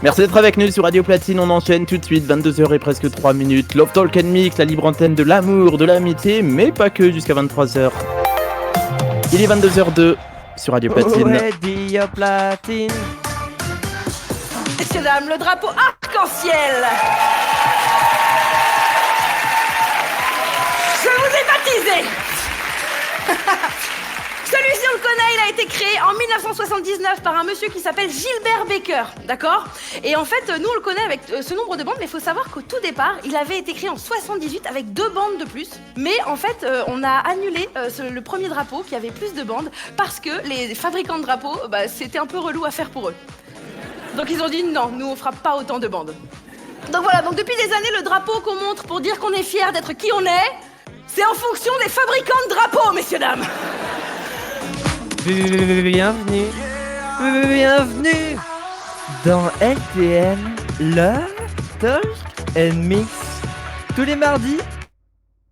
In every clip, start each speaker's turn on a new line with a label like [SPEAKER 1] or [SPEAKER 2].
[SPEAKER 1] Merci d'être avec nous sur Radio Platine, on enchaîne tout de suite, 22h et presque 3 minutes. Love Talk and Mix, la libre antenne de l'amour, de l'amitié, mais pas que, jusqu'à 23h. Il est 22h02 sur Radio Platine.
[SPEAKER 2] Radio Platine.
[SPEAKER 3] Messieurs, dames, le drapeau arc-en-ciel. Je vous ai baptisé. Celui-ci, on le connaît, il a été créé en 1979 par un monsieur qui s'appelle Gilbert Baker, d'accord ? Et en fait, nous, on le connaît avec ce nombre de bandes, mais il faut savoir qu'au tout départ, il avait été créé en 78 avec 2 bandes de plus. Mais en fait, on a annulé le premier drapeau qui avait plus de bandes parce que les fabricants de drapeaux, c'était un peu relou à faire pour eux. Donc ils ont dit non, nous on fera pas autant de bandes. Donc voilà, donc depuis des années, le drapeau qu'on montre pour dire qu'on est fiers d'être qui on est, c'est en fonction des fabricants de drapeaux, messieurs, dames.
[SPEAKER 2] Bienvenue dans LTM, Love Talk and Mix. Tous les mardis,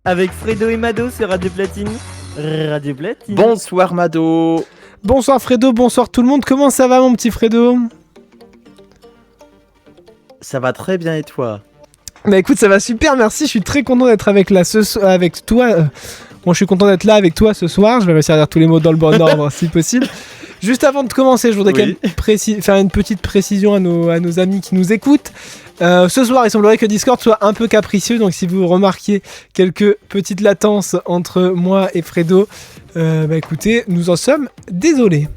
[SPEAKER 2] avec Fredo et Mado sur Radio Platine. Radio Platine.
[SPEAKER 1] Bonsoir Mado.
[SPEAKER 4] Bonsoir Fredo, bonsoir tout le monde. Comment ça va mon petit Fredo ?
[SPEAKER 1] Ça va très bien et toi ?
[SPEAKER 4] Bah écoute, ça va super, merci. Je suis très content d'être avec toi. Moi, je suis content d'être là avec toi ce soir. Je vais réussir à dire tous les mots dans le bon ordre si possible. Juste avant de commencer, je voudrais quand même faire une petite précision à nos amis qui nous écoutent. Ce soir, il semblerait que Discord soit un peu capricieux, donc si vous remarquez quelques petites latences entre moi et Fredo, écoutez, nous en sommes désolés.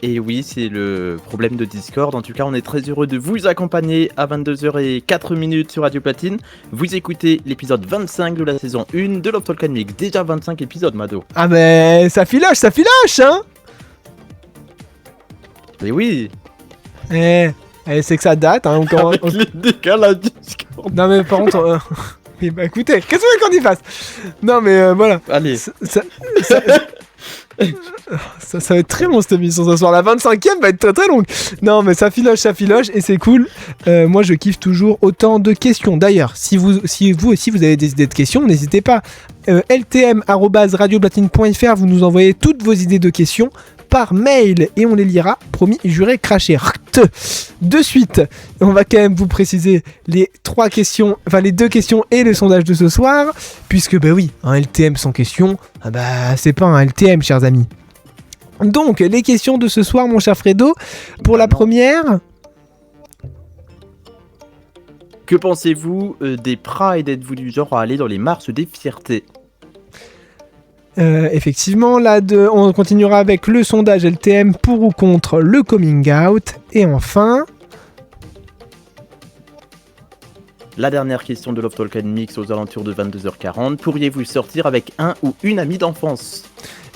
[SPEAKER 1] Et oui, c'est le problème de Discord. En tout cas, on est très heureux de vous accompagner à 22h04 sur Radio Platine. Vous écoutez l'épisode 25 de la saison 1 de Love Talk and Mix. Déjà 25 épisodes, Mado.
[SPEAKER 4] Ah mais ça filoche, hein.
[SPEAKER 1] Mais oui.
[SPEAKER 4] C'est que ça date, hein.
[SPEAKER 1] Avec les décalages Discord.
[SPEAKER 4] Non mais par contre... écoutez, qu'est-ce que vous voulez qu'on y fasse ? Non mais voilà.
[SPEAKER 1] Allez.
[SPEAKER 4] Ça va être très long cette émission ce soir. La 25e va être très très longue. Non mais ça filoche et c'est cool. Moi je kiffe toujours autant de questions. D'ailleurs, si vous aussi vous avez des idées de questions, n'hésitez pas. ltm@radioplatine.fr, vous nous envoyez toutes vos idées de questions par mail et on les lira, promis, juré, craché. De suite, on va quand même vous préciser les 2 questions et le sondage de ce soir, puisque un LTM sans question, c'est pas un LTM, chers amis. Donc, les questions de ce soir, mon cher Fredo, pour la première...
[SPEAKER 1] Que pensez-vous des Pride ? Êtes-vous du genre à aller dans les marches des fiertés ?
[SPEAKER 4] Effectivement, on continuera avec le sondage LTM pour ou contre le coming out. Et enfin...
[SPEAKER 1] La dernière question de Love Talk and Mix aux alentours de 22h40. Pourriez-vous sortir avec un ou une amie d'enfance ?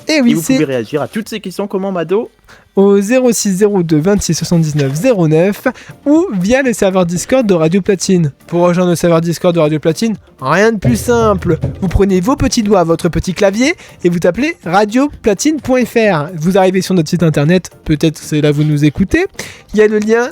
[SPEAKER 4] Et oui,
[SPEAKER 1] vous pouvez réagir à toutes ces questions comment, Mado ?
[SPEAKER 4] Au 0602 26 79 09 ou via le serveur Discord de Radio Platine. Pour rejoindre le serveur Discord de Radio Platine, rien de plus simple. Vous prenez vos petits doigts, votre petit clavier et vous tapez radioplatine.fr. Vous arrivez sur notre site internet, peut-être c'est là que vous nous écoutez. Il y a le lien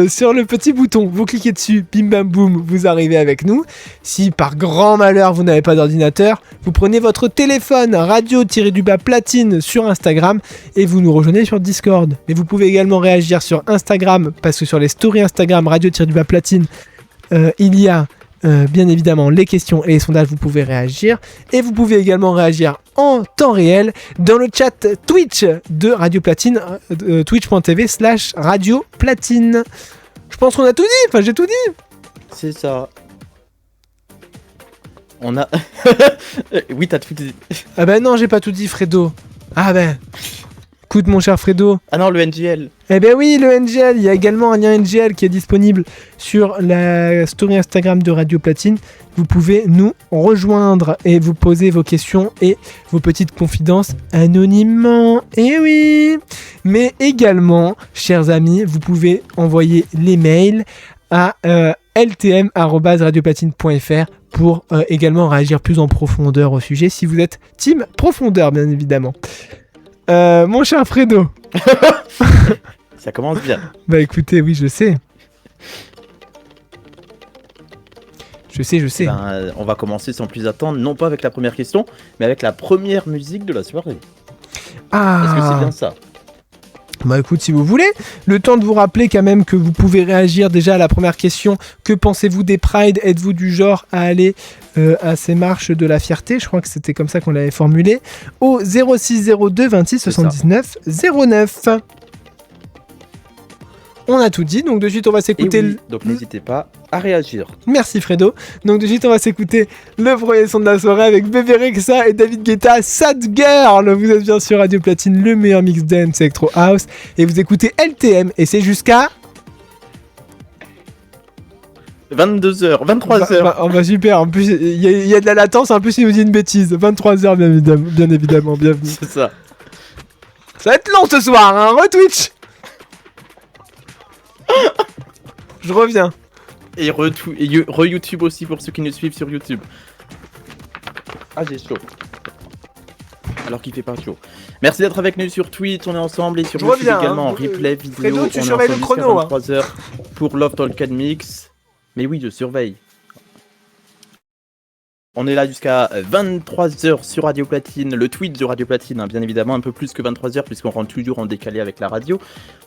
[SPEAKER 4] sur le petit bouton. Vous cliquez dessus, bim bam boum, vous arrivez avec nous. Si par grand malheur vous n'avez pas d'ordinateur, vous prenez votre téléphone radio-platine sur Instagram et vous nous rejoignez sur Discord. Mais vous pouvez également réagir sur Instagram, parce que sur les stories Instagram radio-platine, il y a bien évidemment les questions et les sondages, vous pouvez réagir. Et vous pouvez également réagir en temps réel dans le chat Twitch de Radio Platine, twitch.tv/radioplatine. Je pense qu'on a tout dit, j'ai tout dit.
[SPEAKER 1] C'est ça. On a... Oui, t'as tout dit.
[SPEAKER 4] Ah non, j'ai pas tout dit, Fredo. Écoute mon cher Fredo.
[SPEAKER 1] Ah non, le NGL.
[SPEAKER 4] Eh ben oui, le NGL. Il y a également un lien NGL qui est disponible sur la story Instagram de Radio Platine. Vous pouvez nous rejoindre et vous poser vos questions et vos petites confidences anonymement. Eh oui. Mais également, chers amis, vous pouvez envoyer les mails à ltm@radioplatine.fr pour également réagir plus en profondeur au sujet si vous êtes team profondeur, bien évidemment. Mon cher Fredo.
[SPEAKER 1] Ça commence bien.
[SPEAKER 4] Écoutez, oui, je sais. Je sais.
[SPEAKER 1] On va commencer sans plus attendre, non pas avec la première question, mais avec la première musique de la soirée.
[SPEAKER 4] Ah.
[SPEAKER 1] Est-ce que c'est bien ça ?
[SPEAKER 4] Bah écoute, si vous voulez, le temps de vous rappeler quand même que vous pouvez réagir déjà à la première question. Que pensez-vous des Pride? Êtes-vous du genre à aller à ces marches de la fierté? Je crois que c'était comme ça qu'on l'avait formulé. Au 0602 26 79 09. On a tout dit, donc de suite on va s'écouter...
[SPEAKER 1] Et oui, donc n'hésitez pas à réagir.
[SPEAKER 4] Merci Fredo. Donc de suite on va s'écouter le premier son de la soirée avec Bébé Rexha et David Guetta, Sad Girl. Vous êtes bien sur Radio Platine, le meilleur mix dance electro house, et vous écoutez LTM, et c'est jusqu'à
[SPEAKER 1] 22h, 23h.
[SPEAKER 4] Oh bah super, en plus il y a de la latence, en plus il nous dit une bêtise. 23h bien évidemment, bienvenue.
[SPEAKER 1] C'est ça.
[SPEAKER 4] Ça va être long ce soir, hein, retwitch. Je reviens.
[SPEAKER 1] Et re-YouTube aussi pour ceux qui nous suivent sur YouTube. Ah, j'ai chaud. Alors qu'il fait pas chaud. Merci d'être avec nous sur Twitch, on est ensemble, et sur
[SPEAKER 4] Je
[SPEAKER 1] YouTube
[SPEAKER 4] reviens,
[SPEAKER 1] également
[SPEAKER 4] hein.
[SPEAKER 1] en replay vidéo.
[SPEAKER 4] Fredo, tu
[SPEAKER 1] on est
[SPEAKER 4] surveilles le
[SPEAKER 1] ensemble
[SPEAKER 4] chrono,
[SPEAKER 1] jusqu'à 23h pour Love Talk and Mix. Mais oui, je surveille. On est là jusqu'à 23h sur Radio Platine, le Twitch de Radio Platine, hein, bien évidemment, un peu plus que 23h puisqu'on rentre toujours en décalé avec la radio.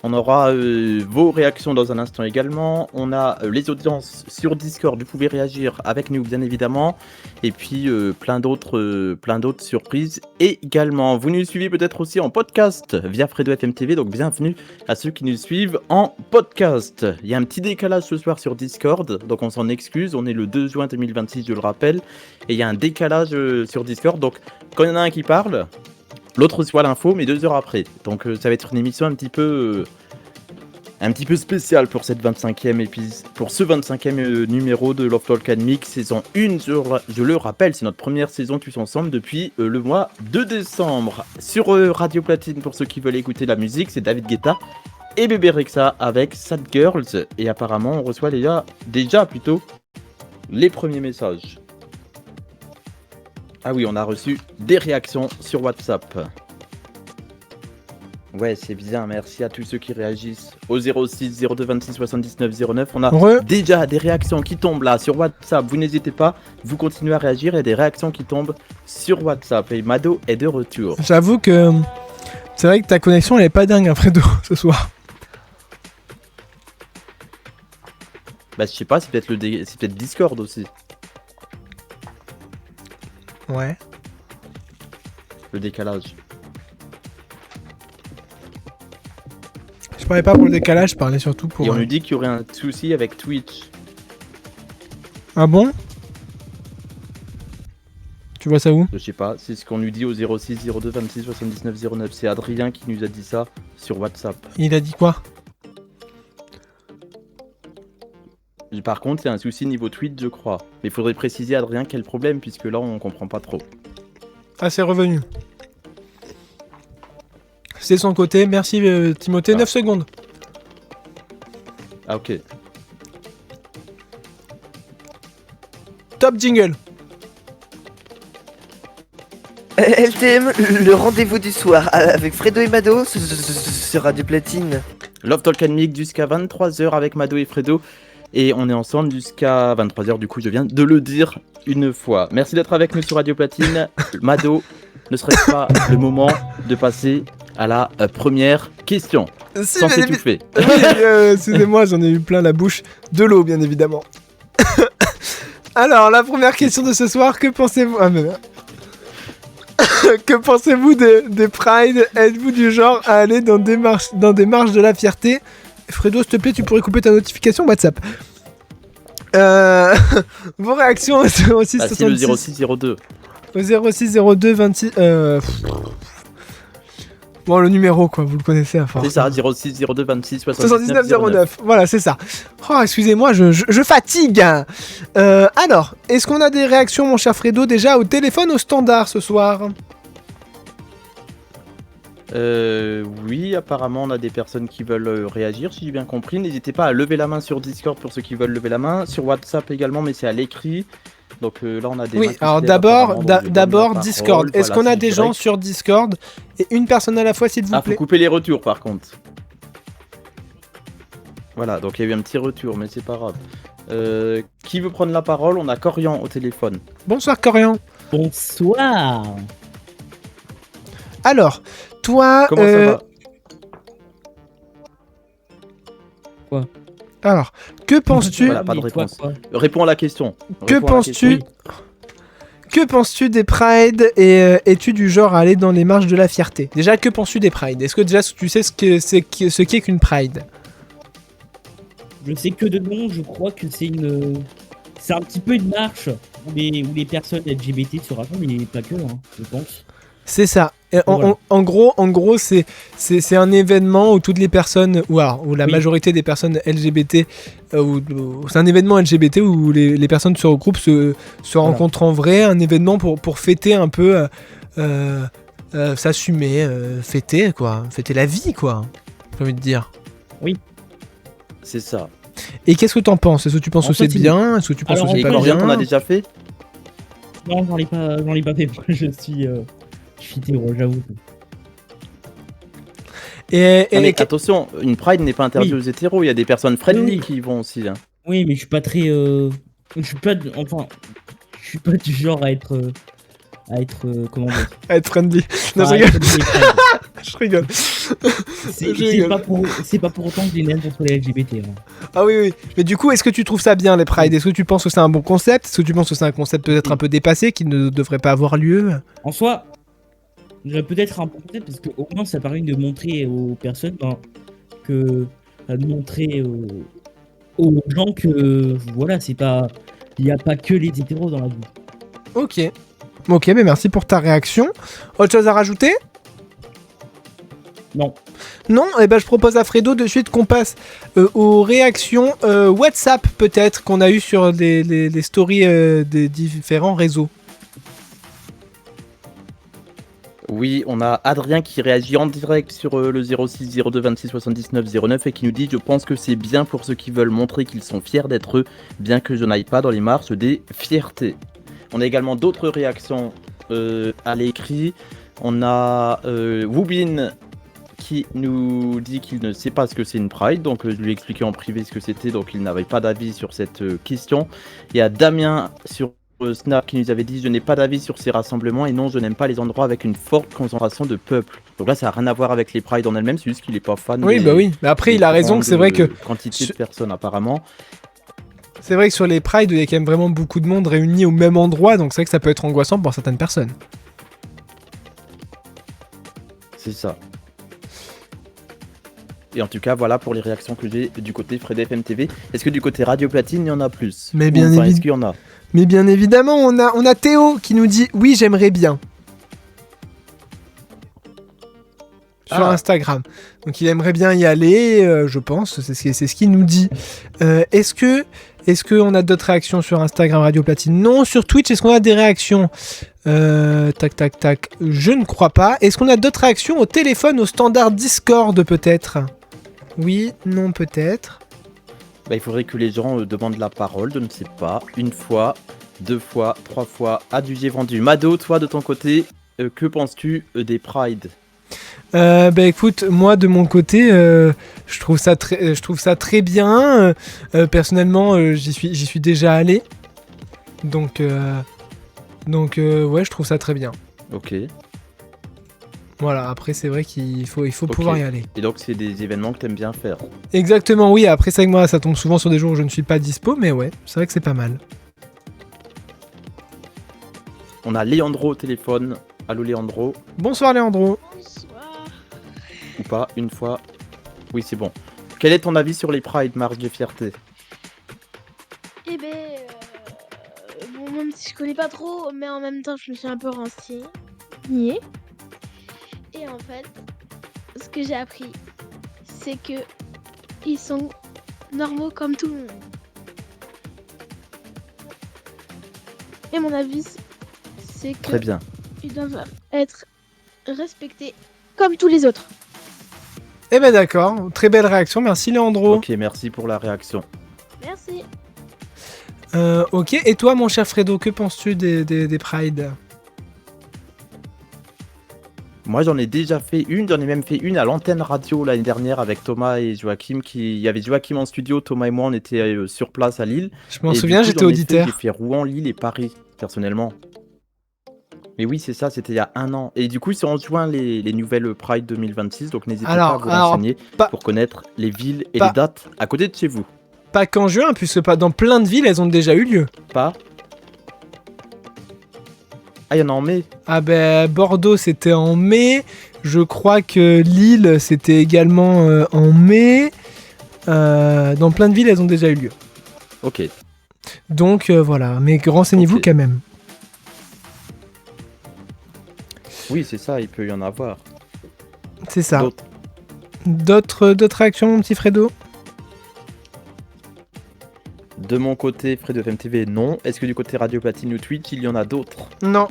[SPEAKER 1] On aura vos réactions dans un instant également. On a les audiences sur Discord, vous pouvez réagir avec nous bien évidemment. Et puis plein d'autres surprises également. Vous nous suivez peut-être aussi en podcast via Fredo FM TV, donc bienvenue à ceux qui nous suivent en podcast. Il y a un petit décalage ce soir sur Discord, donc on s'en excuse, on est le 2 juin 2026, je le rappelle. Et il y a un décalage sur Discord, donc quand il y en a un qui parle, l'autre reçoit l'info, mais 2 heures après. Donc ça va être une émission un petit peu spéciale pour cette 25e épisode, pour ce 25e numéro de Love Talk and Mix, saison 1, je le rappelle, c'est notre première saison tous ensemble depuis le mois de décembre. Sur Radio Platine, pour ceux qui veulent écouter la musique, c'est David Guetta et Bébé Rexha avec Sad Girls, et apparemment on reçoit déjà les premiers messages. Ah oui, on a reçu des réactions sur WhatsApp. Ouais, c'est bien, merci à tous ceux qui réagissent au 06 02 26 79 09. On a déjà des réactions qui tombent là sur WhatsApp. Vous n'hésitez pas, vous continuez à réagir. Il y a des réactions qui tombent sur WhatsApp. Et Mado est de retour.
[SPEAKER 4] J'avoue que c'est vrai que ta connexion elle est pas dingue, hein, Fredo, ce soir.
[SPEAKER 1] Bah, je sais pas, c'est peut-être c'est peut-être Discord aussi.
[SPEAKER 4] Ouais.
[SPEAKER 1] Le décalage.
[SPEAKER 4] Je parlais pas pour le décalage, je parlais surtout pour...
[SPEAKER 1] Et on nous dit qu'il y aurait un souci avec Twitch.
[SPEAKER 4] Ah bon? Tu vois ça où?
[SPEAKER 1] Je sais pas, c'est ce qu'on nous dit au 06 02 26 79 09. C'est Adrien qui nous a dit ça sur WhatsApp.
[SPEAKER 4] Il a dit quoi?
[SPEAKER 1] Par contre, c'est un souci niveau Twitch, je crois. Mais il faudrait préciser, Adrien, quel problème, puisque là, on comprend pas trop.
[SPEAKER 4] Ah, c'est revenu. C'est son côté, merci Timothée, 9 secondes.
[SPEAKER 1] Ah, ok.
[SPEAKER 4] Top jingle.
[SPEAKER 2] LTM, le rendez-vous du soir avec Fredo et Mado sur Radio Platine.
[SPEAKER 1] Love Talk and Mix jusqu'à 23h avec Mado et Fredo. Et on est ensemble jusqu'à 23h, du coup je viens de le dire une fois. Merci d'être avec nous sur Radio Platine. Mado, ne serait-ce pas le moment de passer à la première question, sans s'étouffer?
[SPEAKER 4] Oui, excusez-moi, j'en ai eu plein la bouche. De l'eau, bien évidemment. Alors, la première question de ce soir, que pensez-vous... Ah, mais... Que pensez-vous des Pride? Êtes-vous du genre à aller dans des marches de la fierté? Fredo, s'il te plaît, tu pourrais couper ta notification WhatsApp. Vos réactions au 06
[SPEAKER 1] Ah,
[SPEAKER 4] 66...
[SPEAKER 1] c'est le 06 02.
[SPEAKER 4] Au 06 02 26... Bon, le numéro, quoi, vous le connaissez à force.
[SPEAKER 1] C'est ça, 06 02 26
[SPEAKER 4] 79 09. Voilà, c'est ça. Oh, excusez-moi, je fatigue. Alors, est-ce qu'on a des réactions, mon cher Fredo, déjà au téléphone au standard ce soir?
[SPEAKER 1] Oui, apparemment on a des personnes qui veulent réagir, si j'ai bien compris. N'hésitez pas à lever la main sur Discord pour ceux qui veulent lever la main. Sur WhatsApp également, mais c'est à l'écrit. Donc là on a des...
[SPEAKER 4] Oui, alors d'abord Discord. Est-ce qu'on a des gens sur Discord? Et une personne à la fois, s'il vous
[SPEAKER 1] plaît.
[SPEAKER 4] Ah,
[SPEAKER 1] faut couper les retours par contre. Voilà, donc il y a eu un petit retour, mais c'est pas grave. Qui veut prendre la parole? On a Corian au téléphone.
[SPEAKER 4] Bonsoir Corian.
[SPEAKER 5] Bonsoir.
[SPEAKER 4] Alors, toi...
[SPEAKER 1] Comment ça va?
[SPEAKER 4] Alors, que penses-tu
[SPEAKER 1] Voilà, pas de
[SPEAKER 5] Mais toi,
[SPEAKER 1] réponse.
[SPEAKER 5] quoi
[SPEAKER 1] Réponds à la question.
[SPEAKER 4] Que
[SPEAKER 1] Réponds à la
[SPEAKER 4] penses-tu
[SPEAKER 1] question.
[SPEAKER 4] Que penses-tu des Pride et es-tu du genre à aller dans les marches de la fierté? Déjà, que penses-tu des Pride? Est-ce que déjà tu sais ce qu'est qu'une Pride?
[SPEAKER 5] Je sais que de nom, je crois que c'est un petit peu une marche où les personnes LGBT se rassemblent, mais pas que, hein, je pense.
[SPEAKER 4] C'est ça. Et
[SPEAKER 5] Voilà.
[SPEAKER 4] en gros, c'est un événement où toutes les personnes, ou la
[SPEAKER 5] Oui.
[SPEAKER 4] majorité des personnes LGBT, c'est un événement LGBT où les personnes se regroupent, se rencontrent en vrai, un événement pour fêter un peu, s'assumer, fêter la vie, quoi, j'ai envie de dire.
[SPEAKER 1] C'est ça.
[SPEAKER 4] Et qu'est-ce que t'en penses? Est-ce que tu penses
[SPEAKER 5] En
[SPEAKER 4] que
[SPEAKER 5] fait,
[SPEAKER 4] c'est
[SPEAKER 5] c'est-
[SPEAKER 4] bien? Est-ce que tu penses
[SPEAKER 5] Alors,
[SPEAKER 4] que
[SPEAKER 1] Et
[SPEAKER 4] c'est pas
[SPEAKER 1] Florian,
[SPEAKER 4] bien?
[SPEAKER 1] t'en as déjà fait?
[SPEAKER 5] Non, j'en ai pas fait. Moi, je suis hétéro, j'avoue.
[SPEAKER 4] Et
[SPEAKER 1] Non, mais attention, une Pride n'est pas interdite
[SPEAKER 5] Oui.
[SPEAKER 1] aux hétéros. Il y a des personnes friendly
[SPEAKER 5] Oui.
[SPEAKER 1] qui y vont aussi. Hein.
[SPEAKER 5] Oui, mais je suis pas très. Je suis pas. Je suis pas du genre à être. Comment dire.
[SPEAKER 4] être friendly. Non,
[SPEAKER 5] Enfin,
[SPEAKER 4] je
[SPEAKER 5] à
[SPEAKER 4] rigole.
[SPEAKER 5] être friendly.
[SPEAKER 4] Je rigole.
[SPEAKER 5] C'est
[SPEAKER 4] Je rigole.
[SPEAKER 5] c'est pas pour autant que j'ai une haine contre les LGBT. Hein.
[SPEAKER 4] Ah oui. Mais du coup, est-ce que tu trouves ça bien, les Pride? Est-ce que tu penses que c'est un bon concept? Est-ce que tu penses que c'est un concept peut-être un peu dépassé, qui ne devrait pas avoir lieu?
[SPEAKER 5] En soi, peut-être un peu peut-être parce qu'au moins ça permet de montrer aux personnes de montrer aux gens que voilà, c'est pas. Il n'y a pas que les hétéros dans la vie.
[SPEAKER 4] Ok. Ok, mais merci pour ta réaction. Autre chose à rajouter?
[SPEAKER 5] Non.
[SPEAKER 4] Non? Eh ben, je propose à Fredo de suite qu'on passe aux réactions WhatsApp, peut-être, qu'on a eues sur les stories des différents réseaux.
[SPEAKER 1] Oui, on a Adrien qui réagit en direct sur le 06 02 26 79 09 et qui nous dit « Je pense que c'est bien pour ceux qui veulent montrer qu'ils sont fiers d'être eux, bien que je n'aille pas dans les marches des fiertés. » On a également d'autres réactions à l'écrit. On a Woobin qui nous dit qu'il ne sait pas ce que c'est une Pride, donc je lui ai expliqué en privé ce que c'était, donc il n'avait pas d'avis sur cette question. Il y a Damien sur Snap qui nous avait dit « Je n'ai pas d'avis sur ces rassemblements et non, je n'aime pas les endroits avec une forte concentration de peuple. » Donc là, ça n'a rien à voir avec les Prides en elles-mêmes, c'est juste qu'il n'est pas fan.
[SPEAKER 4] Oui, bah oui. Mais après, il a raison que c'est vrai que...
[SPEAKER 1] Quantité de personnes apparemment.
[SPEAKER 4] C'est vrai que sur les Pride, il y a quand même vraiment beaucoup de monde réuni au même endroit, donc c'est vrai que ça peut être angoissant pour certaines personnes.
[SPEAKER 1] C'est ça. Et en tout cas, voilà pour les réactions que j'ai du côté Fred FM TV. Est-ce que du côté Radio Platine, il y en a plus?
[SPEAKER 4] Mais bien
[SPEAKER 1] Enfin,
[SPEAKER 4] évi-
[SPEAKER 1] est-ce qu'il y en a?
[SPEAKER 4] Mais bien évidemment, on a Théo qui nous dit « Oui, j'aimerais bien ». Sur
[SPEAKER 1] Ah.
[SPEAKER 4] Instagram. Donc il aimerait bien y aller, je pense, c'est ce qu'il nous dit. Est-ce qu'on a d'autres réactions sur Instagram Radio Platine? Non. Sur Twitch, est-ce qu'on a des réactions? Tac. Je ne crois pas. Est-ce qu'on a d'autres réactions au téléphone, au standard Discord peut-être? Oui, non, peut-être.
[SPEAKER 1] Bah, il faudrait que les gens demandent la parole, je ne sais pas. Une fois, deux fois, trois fois, adjugé vendu. Mado, toi de ton côté, que penses-tu des Pride?
[SPEAKER 4] Bah écoute, moi de mon côté, je trouve ça très bien. Personnellement, j'y suis déjà allé. Donc ouais, je trouve ça très bien.
[SPEAKER 1] Ok.
[SPEAKER 4] Voilà, après c'est vrai qu'il faut
[SPEAKER 1] Ok.
[SPEAKER 4] pouvoir y aller.
[SPEAKER 1] Et donc c'est des événements que t'aimes bien faire.
[SPEAKER 4] Exactement, oui, après c'est que moi ça tombe souvent sur des jours où je ne suis pas dispo, mais ouais, c'est vrai que c'est pas mal.
[SPEAKER 1] On a Leandro au téléphone. Allô Leandro?
[SPEAKER 4] Bonsoir Léandro.
[SPEAKER 6] Bonsoir.
[SPEAKER 1] Ou pas? Une fois? Oui, c'est bon. Quel est ton avis sur les Pride, marche de fierté?
[SPEAKER 6] Eh ben, bon, même si je connais pas trop, mais en même temps, je me suis un peu renseignée. Et en fait, ce que j'ai appris, c'est que ils sont normaux comme tout le monde. Et mon avis, c'est que
[SPEAKER 1] Très bien.
[SPEAKER 6] ils doivent être respectés comme tous les autres.
[SPEAKER 4] Eh ben d'accord, très belle réaction, merci Léandro.
[SPEAKER 1] Ok, merci pour la réaction.
[SPEAKER 6] Merci.
[SPEAKER 4] Ok, et toi mon cher Fredo, que penses-tu des Pride?
[SPEAKER 1] Moi, j'en ai déjà fait une, j'en ai même fait une à l'antenne radio l'année dernière avec Thomas et Joachim. Il y avait Joachim en studio, Thomas et moi, on était sur place à Lille.
[SPEAKER 4] Je m'en
[SPEAKER 1] Et du
[SPEAKER 4] souviens,
[SPEAKER 1] coup,
[SPEAKER 4] j'étais
[SPEAKER 1] j'en ai fait-
[SPEAKER 4] auditeur.
[SPEAKER 1] J'ai fait Rouen, Lille et Paris, personnellement. Mais oui, c'est ça, c'était il y a 1 an. Et du coup, ils ont rejoint les nouvelles Pride 2026, donc n'hésitez pas à
[SPEAKER 4] Alors,
[SPEAKER 1] vous renseigner
[SPEAKER 4] pas-
[SPEAKER 1] pour connaître les villes et
[SPEAKER 4] pas-
[SPEAKER 1] les dates à côté de chez vous.
[SPEAKER 4] Pas qu'en juin, puisque pas dans plein de villes, elles ont déjà eu lieu.
[SPEAKER 1] Pas. Ah, il y en a en mai.
[SPEAKER 4] Ah ben, Bordeaux, c'était en mai. Je crois que Lille, c'était également en mai. Dans plein de villes, elles ont déjà eu lieu.
[SPEAKER 1] Ok.
[SPEAKER 4] Donc voilà, mais renseignez-vous
[SPEAKER 1] Ok.
[SPEAKER 4] quand même.
[SPEAKER 1] Oui, c'est ça, il peut y en avoir.
[SPEAKER 4] C'est ça.
[SPEAKER 1] D'autres.
[SPEAKER 4] D'autres réactions, mon petit Fredo?
[SPEAKER 1] De mon côté, Fred de FMTV, non. Est-ce que du côté Radio Platine ou Twitch, il y en a d'autres?
[SPEAKER 4] Non.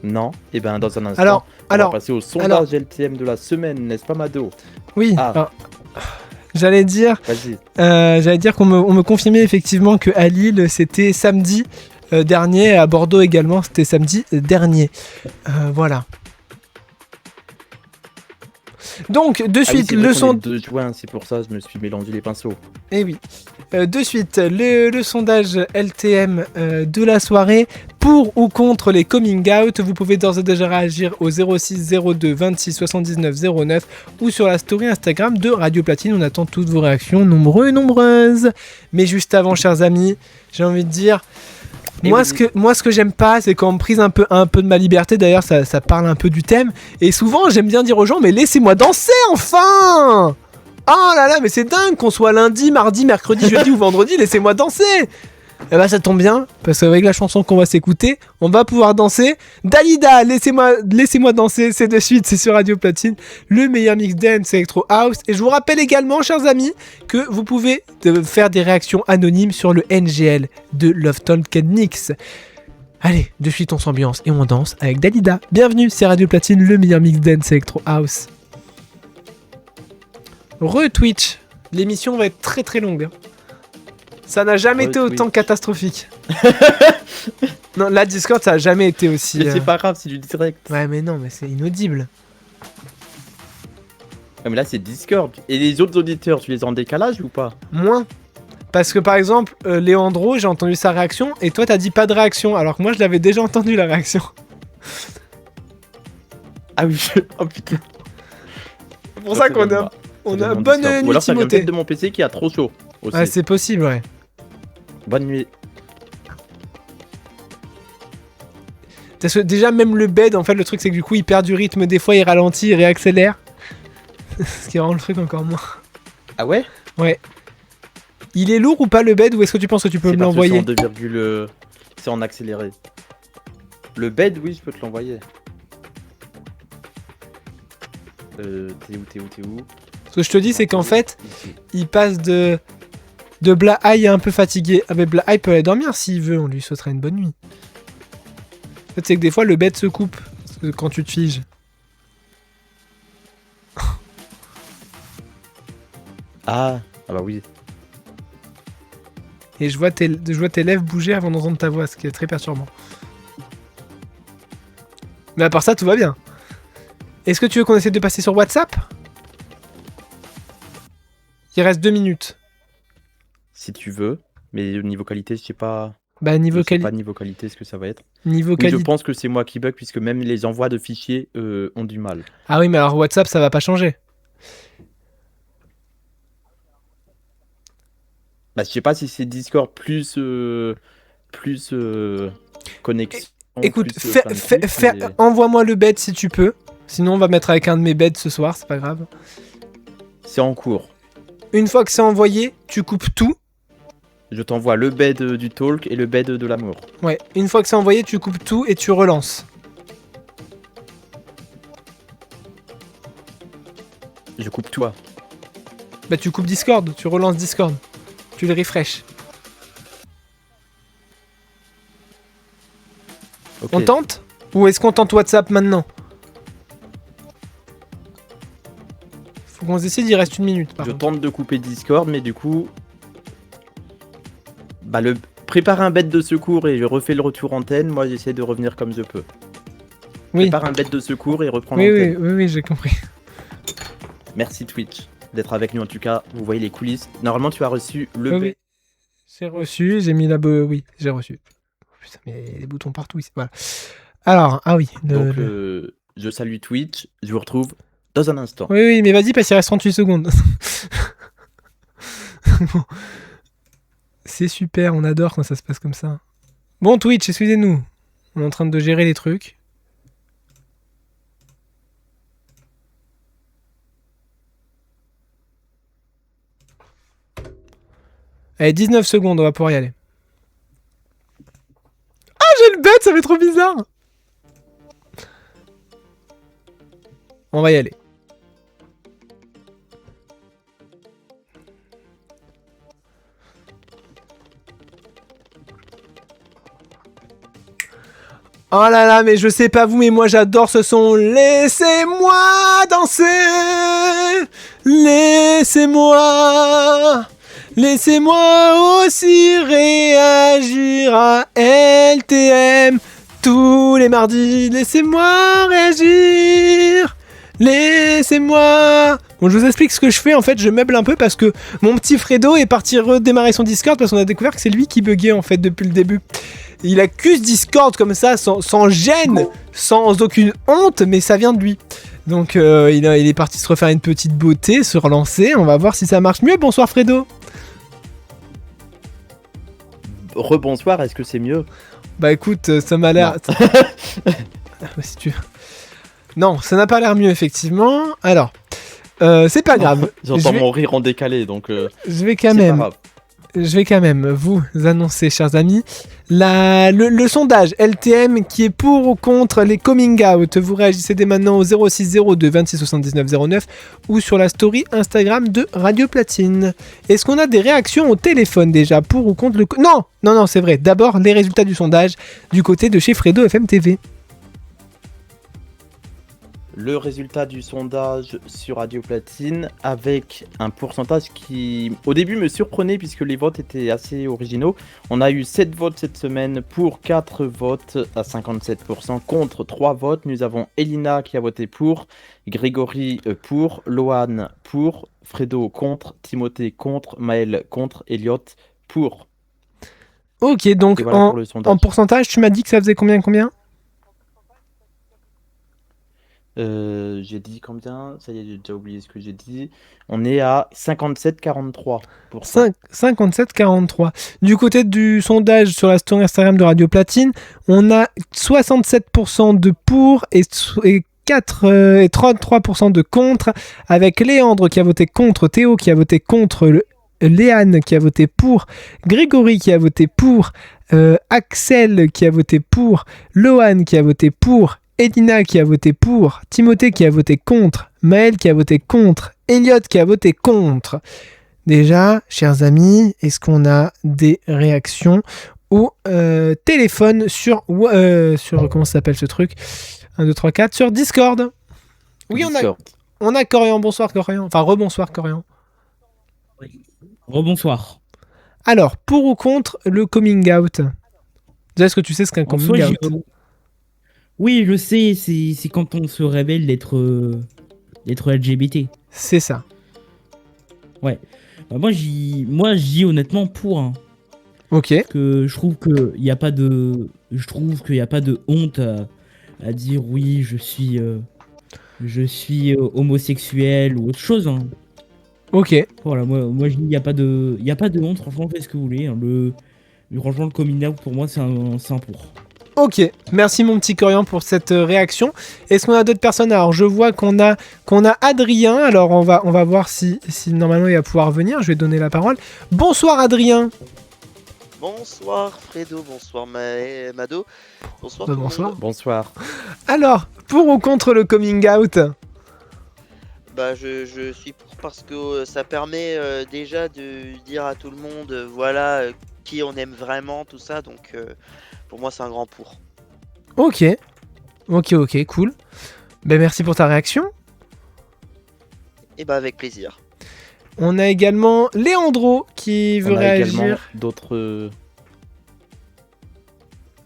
[SPEAKER 1] Non. Et ben dans un instant,
[SPEAKER 4] Alors,
[SPEAKER 1] on va passer au sondage LTM de la semaine, n'est-ce pas Mado?
[SPEAKER 4] oui.
[SPEAKER 1] Ah.
[SPEAKER 4] alors, j'allais dire
[SPEAKER 1] Vas-y.
[SPEAKER 4] qu'on me confirmait effectivement que à Lille, c'était samedi dernier. À Bordeaux également, c'était samedi dernier. Voilà. Donc, de
[SPEAKER 1] Ah oui,
[SPEAKER 4] suite,
[SPEAKER 1] c'est vrai
[SPEAKER 4] le
[SPEAKER 1] qu'on
[SPEAKER 4] son...
[SPEAKER 1] est 2 juin, c'est pour ça que je me suis mélangé les pinceaux.
[SPEAKER 4] Eh oui. De suite, le sondage LTM de la soirée. Pour ou contre les coming out, vous pouvez d'ores et déjà réagir au 06 02 26 79 09 ou sur la story Instagram de Radio Platine. On attend toutes vos réactions, nombreuses. Mais juste avant, chers amis, j'ai envie de dire...
[SPEAKER 1] Et
[SPEAKER 4] Moi,
[SPEAKER 1] oui.
[SPEAKER 4] ce que j'aime pas, c'est quand on me prise un peu de ma liberté. D'ailleurs, ça parle un peu du thème. Et souvent, j'aime bien dire aux gens, mais laissez-moi danser, enfin! Oh là là, mais c'est dingue qu'on soit lundi, mardi, mercredi, jeudi ou vendredi, laissez-moi danser! Eh ben, ça tombe bien, parce qu'avec la chanson qu'on va s'écouter, on va pouvoir danser. Dalida, laissez-moi danser, c'est de suite, c'est sur Radio Platine, le meilleur mix dance Electro House. Et je vous rappelle également, chers amis, que vous pouvez faire des réactions anonymes sur le NGL de Love Talk and Mix. Allez, de suite on s'ambiance et on danse avec Dalida. Bienvenue, c'est Radio Platine, le meilleur mix dance Electro House. Re-Twitch, l'émission va être très très longue. Ça n'a jamais été autant
[SPEAKER 1] Re-Twitch.
[SPEAKER 4] catastrophique. Non, la Discord, ça a jamais été aussi...
[SPEAKER 1] Mais c'est pas grave, c'est du direct.
[SPEAKER 4] Ouais, mais non, mais c'est inaudible.
[SPEAKER 1] Ah, mais là, c'est Discord. Et les autres auditeurs, tu les as en décalage ou pas?
[SPEAKER 4] Moins. Parce que par exemple, Léandro, j'ai entendu sa réaction et toi, t'as dit pas de réaction, alors que moi, je l'avais déjà entendu la réaction.
[SPEAKER 1] Ah oui, oh putain.
[SPEAKER 4] C'est pour ça qu'on a, on a bonne
[SPEAKER 1] Ou
[SPEAKER 4] nuit,
[SPEAKER 1] alors ça vient
[SPEAKER 4] Timothée.
[SPEAKER 1] peut-être de mon PC qui a trop chaud aussi.
[SPEAKER 4] Ouais, c'est possible, ouais.
[SPEAKER 1] Bonne nuit.
[SPEAKER 4] Parce que déjà, même le bed, en fait, le truc, c'est que du coup, il perd du rythme. Des fois, il ralentit, il réaccélère. Ce qui rend le truc encore moins.
[SPEAKER 1] Ah ouais?
[SPEAKER 4] Ouais. Il est lourd ou pas le bed, ou est-ce que tu penses que tu peux
[SPEAKER 1] C'est
[SPEAKER 4] me
[SPEAKER 1] parce que
[SPEAKER 4] l'envoyer?
[SPEAKER 1] c'est en 2, c'est en accéléré. Le bed, oui, je peux te l'envoyer. T'es où?
[SPEAKER 4] Ce que je te dis, c'est qu'en fait,
[SPEAKER 1] Ici.
[SPEAKER 4] il passe de Blahaï à un peu fatigué. Ah, mais Blahaï peut aller dormir s'il veut, on lui souhaitera une bonne nuit. En fait, c'est que des fois, le bed se coupe quand tu te figes.
[SPEAKER 1] Ah bah oui.
[SPEAKER 4] Et je vois tes lèvres bouger avant d'entendre ta voix, ce qui est très perturbant. Mais à part ça, tout va bien. Est-ce que tu veux qu'on essaie de passer sur WhatsApp? Il reste 2 minutes.
[SPEAKER 1] Si tu veux. Mais au niveau qualité, je sais pas.
[SPEAKER 4] Bah,
[SPEAKER 1] Je
[SPEAKER 4] niveau,
[SPEAKER 1] sais pas niveau qualité ce que ça va être.
[SPEAKER 4] niveau
[SPEAKER 1] Oui, je
[SPEAKER 4] qualité.
[SPEAKER 1] pense que c'est moi qui bug puisque même les envois de fichiers ont du mal.
[SPEAKER 4] Ah oui, mais alors WhatsApp, ça va pas changer.
[SPEAKER 1] Bah je sais pas si c'est Discord plus connexion.
[SPEAKER 4] Écoute,
[SPEAKER 1] plus, plein de trucs, mais-
[SPEAKER 4] envoie-moi le bed si tu peux. Sinon, on va mettre avec un de mes beds ce soir, c'est pas grave.
[SPEAKER 1] C'est en cours.
[SPEAKER 4] Une fois que c'est envoyé, tu coupes tout.
[SPEAKER 1] Je t'envoie le bed du talk et le bed de l'amour.
[SPEAKER 4] Ouais, une fois que c'est envoyé, tu coupes tout et tu relances.
[SPEAKER 1] Je coupe toi.
[SPEAKER 4] Bah, tu coupes Discord, tu relances Discord. Tu le refresh.
[SPEAKER 1] Ok.
[SPEAKER 4] On tente? Ou est-ce qu'on tente WhatsApp maintenant? Faut qu'on se décide, il reste 1 minute. Par
[SPEAKER 1] Je
[SPEAKER 4] contre.
[SPEAKER 1] tente de couper Discord, mais du coup, bah prépare un bed de secours et je refais le retour antenne. Moi, j'essaie de revenir comme je peux.
[SPEAKER 4] Oui,
[SPEAKER 1] Prépare un bed de secours et reprends
[SPEAKER 4] oui,
[SPEAKER 1] l'antenne.
[SPEAKER 4] oui, j'ai compris.
[SPEAKER 1] Merci Twitch d'être avec nous. En tout cas, vous voyez les coulisses. Normalement, tu as reçu le
[SPEAKER 4] Oui,
[SPEAKER 1] bed.
[SPEAKER 4] oui. J'ai reçu, j'ai mis la... Oui, j'ai reçu. Putain, mais il y a des boutons partout ici. Voilà. Alors, ah oui.
[SPEAKER 1] Donc, je salue Twitch. Je vous retrouve dans un instant.
[SPEAKER 4] Oui, mais vas-y, parce qu'il reste 38 secondes. Bon. C'est super, on adore quand ça se passe comme ça. Bon, Twitch, excusez-nous. On est en train de gérer les trucs. Allez, 19 secondes, on va pouvoir y aller. Ah, j'ai le bête, ça fait trop bizarre. On va y aller. Oh là là, mais je sais pas vous, mais moi j'adore ce son. Laissez-moi danser. Laissez-moi. Laissez-moi aussi réagir à LTM tous les mardis. Laissez-moi réagir. Laissez-moi. Bon, je vous explique ce que je fais. En fait, je meuble un peu parce que mon petit Fredo est parti redémarrer son Discord parce qu'on a découvert que c'est lui qui buguait en fait depuis le début. Il accuse Discord comme ça, sans gêne, sans aucune honte, mais ça vient de lui. Donc il est parti se refaire une petite beauté, se relancer. On va voir si ça marche mieux. Bonsoir Fredo.
[SPEAKER 1] Rebonsoir, est-ce que c'est mieux?
[SPEAKER 4] Bah écoute, ça m'a l'air... si tu... Non, ça n'a pas l'air mieux effectivement. Alors, c'est pas grave.
[SPEAKER 1] J'entends mon rire en décalé, donc...
[SPEAKER 4] Je vais quand même vous annoncer, chers amis, le sondage LTM qui est pour ou contre les coming out. Vous réagissez dès maintenant au 0602 26 79 09 ou sur la story Instagram de Radio Platine. Est-ce qu'on a des réactions au téléphone déjà pour ou contre le... Non, c'est vrai. D'abord, les résultats du sondage du côté de chez Fredo FM TV.
[SPEAKER 1] Le résultat du sondage sur Radio Platine avec un pourcentage qui au début me surprenait puisque les votes étaient assez originaux. On a eu 7 votes cette semaine pour 4 votes à 57%, contre 3 votes. Nous avons Elina qui a voté pour, Grégory pour, Lohan pour, Fredo contre, Timothée contre, Maël contre, Elliot pour.
[SPEAKER 4] Ok, donc
[SPEAKER 1] voilà
[SPEAKER 4] en pourcentage, tu m'as dit que ça faisait combien
[SPEAKER 1] j'ai dit combien? Ça y est, j'ai déjà oublié ce que j'ai dit. On est à 57-43%.
[SPEAKER 4] 57-43. Du côté du sondage sur la story Instagram de Radio Platine, on a 67% de pour et 33% de contre, avec Léandre qui a voté contre, Théo qui a voté contre, Léane qui a voté pour, Grégory qui a voté pour, Axel qui a voté pour, Lohan qui a voté pour, Edina qui a voté pour, Timothée qui a voté contre, Maël qui a voté contre, Elliot qui a voté contre. Déjà, chers amis, est-ce qu'on a des réactions au téléphone sur comment ça s'appelle ce truc? 1, 2, 3, 4 sur Discord. Oui,
[SPEAKER 1] Discord.
[SPEAKER 4] on a Corian, bonsoir Corian. Enfin, rebonsoir Corian.
[SPEAKER 5] Rebonsoir.
[SPEAKER 4] Alors, pour ou contre le coming out? Déjà, est-ce que tu sais ce qu'un coming out?
[SPEAKER 5] Oui, je sais, c'est quand on se révèle d'être LGBT.
[SPEAKER 4] C'est ça.
[SPEAKER 5] Ouais. Moi, j'y honnêtement pour. Hein.
[SPEAKER 4] Ok.
[SPEAKER 5] Que je trouve qu'il n'y a pas de honte à dire oui, je suis homosexuel ou autre chose. Hein.
[SPEAKER 4] Ok.
[SPEAKER 5] Voilà, moi je dis il n'y a pas de honte. Franchement, faites ce que vous voulez. Hein. Franchement, le coming out pour moi c'est un pour.
[SPEAKER 4] Ok, merci mon petit Corian pour cette réaction. Est-ce qu'on a d'autres personnes? Alors je vois qu'on a Adrien, alors on va voir si normalement il va pouvoir venir, je vais donner la parole. Bonsoir Adrien.
[SPEAKER 7] Bonsoir Fredo, bonsoir Mado, bonsoir tout le monde.
[SPEAKER 1] Bonsoir.
[SPEAKER 4] Alors, pour ou contre le coming out?
[SPEAKER 7] Bah je suis pour parce que ça permet déjà de dire à tout le monde voilà qui on aime vraiment, tout ça, donc... Pour moi, c'est un grand pour.
[SPEAKER 4] Ok, cool. Ben, merci pour ta réaction.
[SPEAKER 7] Et bah avec plaisir.
[SPEAKER 4] On a également Léandro qui veut réagir.
[SPEAKER 1] Également d'autres...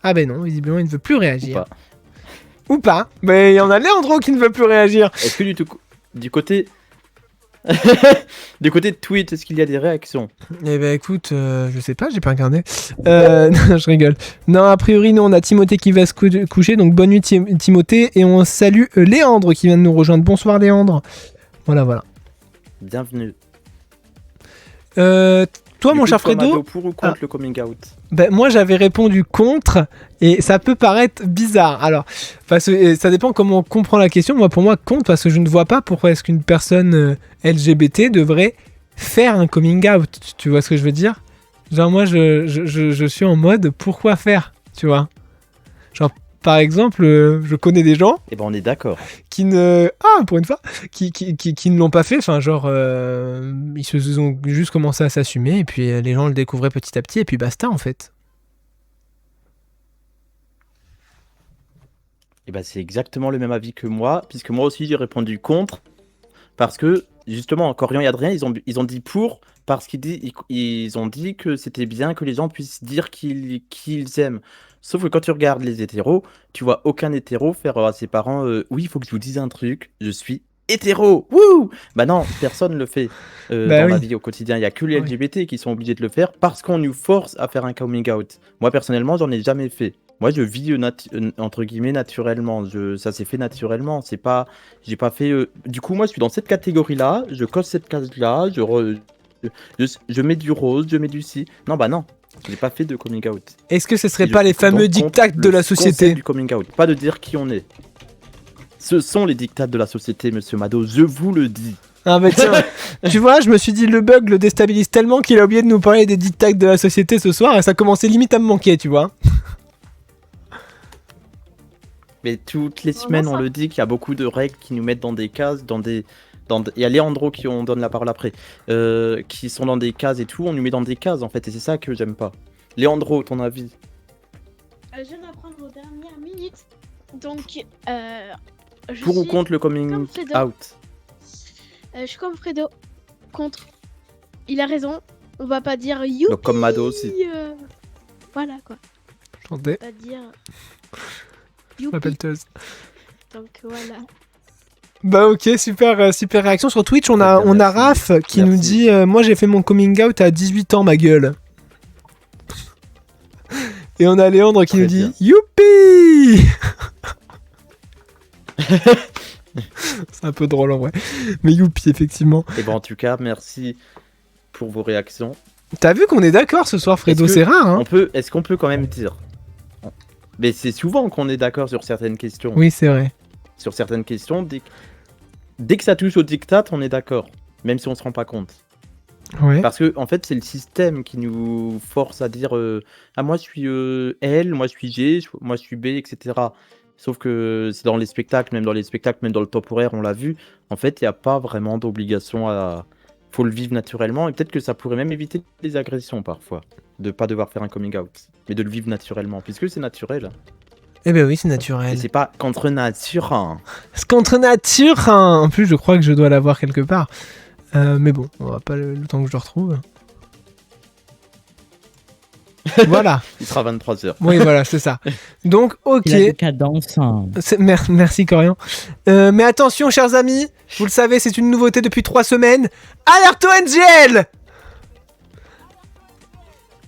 [SPEAKER 4] Ah ben non, visiblement il ne veut plus réagir.
[SPEAKER 1] Ou pas.
[SPEAKER 4] Mais il y en a Léandro qui ne veut plus réagir.
[SPEAKER 1] Est-ce que du côté... Du côté de Twitch, est-ce qu'il y a des réactions?
[SPEAKER 4] Eh ben écoute, je sais pas, j'ai pas regardé. Non, je rigole. Non, a priori, non, on a Timothée qui va se coucher, donc bonne nuit Timothée, et on salue Léandre qui vient de nous rejoindre. Bonsoir Léandre. Voilà.
[SPEAKER 1] Bienvenue.
[SPEAKER 4] Toi,
[SPEAKER 1] Du
[SPEAKER 4] mon
[SPEAKER 1] coup,
[SPEAKER 4] cher
[SPEAKER 1] toi, Mado,
[SPEAKER 4] Fredo,
[SPEAKER 1] pour ou contre le coming out?
[SPEAKER 4] ben, moi j'avais répondu contre, et ça peut paraître bizarre. Alors, parce que ça dépend comment on comprend la question. Moi, pour moi, contre, parce que je ne vois pas pourquoi est-ce qu'une personne LGBT devrait faire un coming out. Tu vois ce que je veux dire? Genre, moi, je suis en mode pourquoi faire, tu vois? Genre, par exemple, je connais des gens
[SPEAKER 1] Eh ben, on est d'accord.
[SPEAKER 4] qui ne... Ah, pour une fois, qui ne l'ont pas fait. Enfin, genre, ils se ont juste commencé à s'assumer, et puis les gens le découvraient petit à petit, et puis basta, en fait.
[SPEAKER 1] Eh ben, c'est exactement le même avis que moi, puisque moi aussi j'ai répondu contre, parce que justement, Corian et Adrien, ils ont dit pour, parce ils ont dit que c'était bien que les gens puissent dire qu'ils aiment. Sauf que quand tu regardes les hétéros, tu vois aucun hétéro faire à ses parents oui, il faut que je vous dise un truc, je suis hétéro. Wouh! Bah non, personne le fait
[SPEAKER 4] Bah
[SPEAKER 1] dans la
[SPEAKER 4] oui.
[SPEAKER 1] vie au quotidien. Il y a que les
[SPEAKER 4] Oui.
[SPEAKER 1] LGBT qui sont obligés de le faire parce qu'on nous force à faire un coming out. Moi personnellement, j'en ai jamais fait. Moi, je vis entre guillemets naturellement. Ça s'est fait naturellement. C'est pas, j'ai pas fait. Du coup, moi, je suis dans cette catégorie-là. Je coche cette case-là. Je mets du rose, je mets du si. Non, bah non. J'ai pas fait de coming out.
[SPEAKER 4] Est-ce que ce serait
[SPEAKER 1] Et je
[SPEAKER 4] pas les
[SPEAKER 1] suis donc
[SPEAKER 4] fameux
[SPEAKER 1] contre
[SPEAKER 4] dictats de
[SPEAKER 1] le
[SPEAKER 4] la
[SPEAKER 1] concept
[SPEAKER 4] société?
[SPEAKER 1] du coming out, pas de dire qui on est. Ce sont les dictats de la société, monsieur Mado, je vous le dis.
[SPEAKER 4] Ah bah tiens, tu vois, je me suis dit le bug le déstabilise tellement qu'il a oublié de nous parler des dictats de la société ce soir, et ça commençait limite à me manquer, tu vois.
[SPEAKER 1] Mais toutes les
[SPEAKER 6] Vraiment,
[SPEAKER 1] semaines, on
[SPEAKER 6] ça.
[SPEAKER 1] le dit qu'il y a beaucoup de règles qui nous mettent dans des cases, il y a Léandro qui on donne la parole après, qui sont dans des cases et tout, on nous met dans des cases en fait, et c'est ça que j'aime pas. Léandro, ton avis?
[SPEAKER 6] Je viens d'apprendre aux dernières minutes. Donc, je
[SPEAKER 1] Pour ou
[SPEAKER 6] suis
[SPEAKER 1] contre le coming
[SPEAKER 6] comme Fredo.
[SPEAKER 1] out?
[SPEAKER 6] Je suis comme Fredo. Contre. Il a raison. On va pas dire youpi.
[SPEAKER 1] Donc comme Mado aussi.
[SPEAKER 6] Voilà quoi.
[SPEAKER 4] Chanter,
[SPEAKER 6] On va dire
[SPEAKER 4] je
[SPEAKER 6] youpi.
[SPEAKER 4] m'appelle Teuz.
[SPEAKER 6] Donc voilà.
[SPEAKER 4] Bah ok, super, super réaction sur Twitch. On
[SPEAKER 1] Très
[SPEAKER 4] a,
[SPEAKER 1] bien,
[SPEAKER 4] on a
[SPEAKER 1] merci.
[SPEAKER 4] Raph qui
[SPEAKER 1] Merci.
[SPEAKER 4] nous dit moi j'ai fait mon coming out à 18 ans, ma gueule. Et on a Léandre qui
[SPEAKER 1] Très
[SPEAKER 4] nous dit
[SPEAKER 1] bien.
[SPEAKER 4] youpi. C'est un peu drôle en vrai. Mais youpi, effectivement.
[SPEAKER 1] Et bon, en tout cas, merci pour vos réactions.
[SPEAKER 4] T'as vu qu'on est d'accord ce soir, Fredo?
[SPEAKER 1] Est-ce que
[SPEAKER 4] C'est rare, hein?
[SPEAKER 1] Est-ce qu'on peut quand même dire? Mais c'est souvent qu'on est d'accord sur certaines questions.
[SPEAKER 4] Oui, c'est vrai.
[SPEAKER 1] Sur certaines questions, dès que ça touche au dictat, on est d'accord. Même si on se rend pas compte.
[SPEAKER 4] Ouais.
[SPEAKER 1] Parce que, en fait, c'est le système qui nous force à dire ah, moi je suis L, moi je suis G, moi je suis B, etc. Sauf que c'est dans les spectacles, même dans le top horaire, on l'a vu. En fait, il n'y a pas vraiment d'obligation à. Faut le vivre naturellement. Et peut-être que ça pourrait même éviter les agressions parfois. De pas devoir faire un coming out. Mais de le vivre naturellement. Puisque c'est naturel.
[SPEAKER 4] Eh ben oui, c'est
[SPEAKER 1] Et
[SPEAKER 4] naturel.
[SPEAKER 1] c'est pas contre nature. Hein.
[SPEAKER 4] C'est contre nature, hein. En plus, je crois que je dois l'avoir quelque part. Mais bon, on va pas le temps que je le retrouve. Voilà.
[SPEAKER 1] Il sera 23h.
[SPEAKER 4] Oui, voilà, c'est ça. Donc, ok.
[SPEAKER 5] Il a des cadences. Hein.
[SPEAKER 4] Merci, Corian. Mais attention, chers amis. Vous le savez, c'est une nouveauté depuis 3 semaines. Alerte ONGL!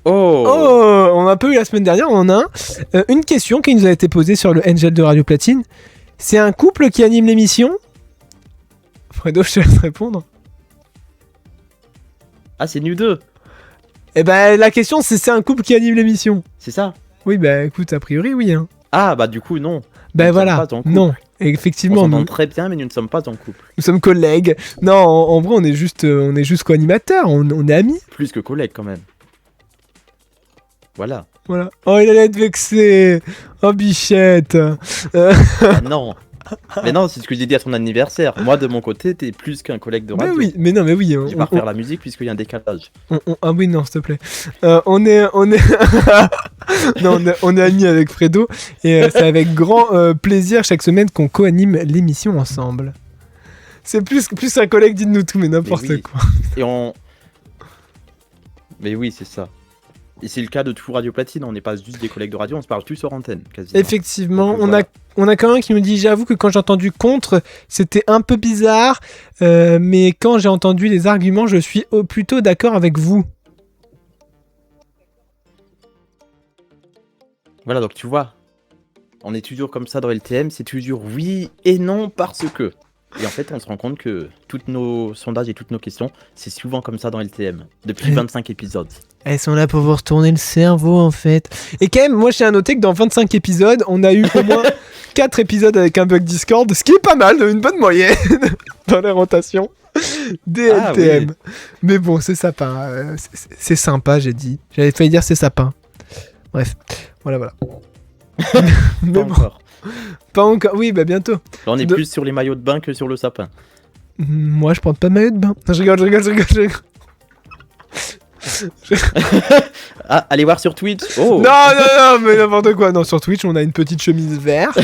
[SPEAKER 1] Oh,
[SPEAKER 4] Oh, on a un peu eu la semaine dernière, on en a un. Une question qui nous a été posée sur le Angel de Radio Platine. C'est un couple qui anime l'émission? Fredo, je te laisse répondre.
[SPEAKER 1] Ah, c'est nous deux.
[SPEAKER 4] Eh ben, la question, c'est un couple qui anime l'émission.
[SPEAKER 1] C'est ça.
[SPEAKER 4] Oui, bah écoute, a priori, oui. Hein.
[SPEAKER 1] Ah, bah du coup, non.
[SPEAKER 4] Bah
[SPEAKER 1] Nous ne
[SPEAKER 4] voilà,
[SPEAKER 1] sommes pas en couple.
[SPEAKER 4] non.
[SPEAKER 1] On
[SPEAKER 4] Effectivement,
[SPEAKER 1] s'entend
[SPEAKER 4] nous,
[SPEAKER 1] très bien, mais nous ne sommes pas en couple.
[SPEAKER 4] nous sommes collègues. Non, en vrai, on est juste co-animateurs, on est amis.
[SPEAKER 1] Plus que collègues, quand même. Voilà.
[SPEAKER 4] Voilà. Oh, il allait être vexé. Oh, bichette.
[SPEAKER 1] Ah, non. Mais non, c'est ce que j'ai dit à ton anniversaire. Moi, de mon côté, t'es plus qu'un collègue de
[SPEAKER 4] Mais
[SPEAKER 1] radio.
[SPEAKER 4] oui, mais non, mais oui.
[SPEAKER 1] Je vais pas refaire la musique puisqu'il y a un décalage.
[SPEAKER 4] Ah oui, non, s'il te plaît. On est non, on est amis avec Fredo et c'est avec grand plaisir chaque semaine qu'on co-anime l'émission ensemble. C'est plus un collègue, dites-nous tout, mais n'importe
[SPEAKER 1] Mais oui.
[SPEAKER 4] quoi.
[SPEAKER 1] Et on... Mais oui, c'est ça. Et c'est le cas de tout Radio Platine, on n'est pas juste des collègues de radio, on se parle tous sur antenne, quasiment.
[SPEAKER 4] Effectivement,
[SPEAKER 1] Donc,
[SPEAKER 4] on
[SPEAKER 1] voilà.
[SPEAKER 4] a quand même qui me dit, j'avoue que quand j'ai entendu contre, c'était un peu bizarre, mais quand j'ai entendu les arguments, je suis plutôt d'accord avec vous.
[SPEAKER 1] Voilà, donc tu vois, on est toujours comme ça dans LTM, c'est toujours oui et non parce que. Et en fait, on se rend compte que tous nos sondages et toutes nos questions, c'est souvent comme ça dans LTM, depuis 25 épisodes.
[SPEAKER 4] Elles sont là pour vous retourner le cerveau, en fait. Et quand même, moi, je tiens à noter que dans 25 épisodes, on a eu au moins 4 épisodes avec un bug Discord, ce qui est pas mal, une bonne moyenne dans les rotations des
[SPEAKER 1] Ah,
[SPEAKER 4] LTM.
[SPEAKER 1] oui.
[SPEAKER 4] Mais bon, c'est sympa. C'est sympa, j'ai dit. J'avais failli dire c'est sapin. Bref, voilà. Mais
[SPEAKER 1] Pas
[SPEAKER 4] bon,
[SPEAKER 1] encore.
[SPEAKER 4] pas encore. Oui, bah bientôt.
[SPEAKER 1] Là, on est
[SPEAKER 4] De-
[SPEAKER 1] plus sur les maillots de bain que sur le sapin.
[SPEAKER 4] Moi, je porte pas de maillot de bain. Non, je rigole.
[SPEAKER 1] Ah, allez voir sur Twitch. Oh.
[SPEAKER 4] Non, mais n'importe quoi. Non, sur Twitch, on a une petite chemise verte.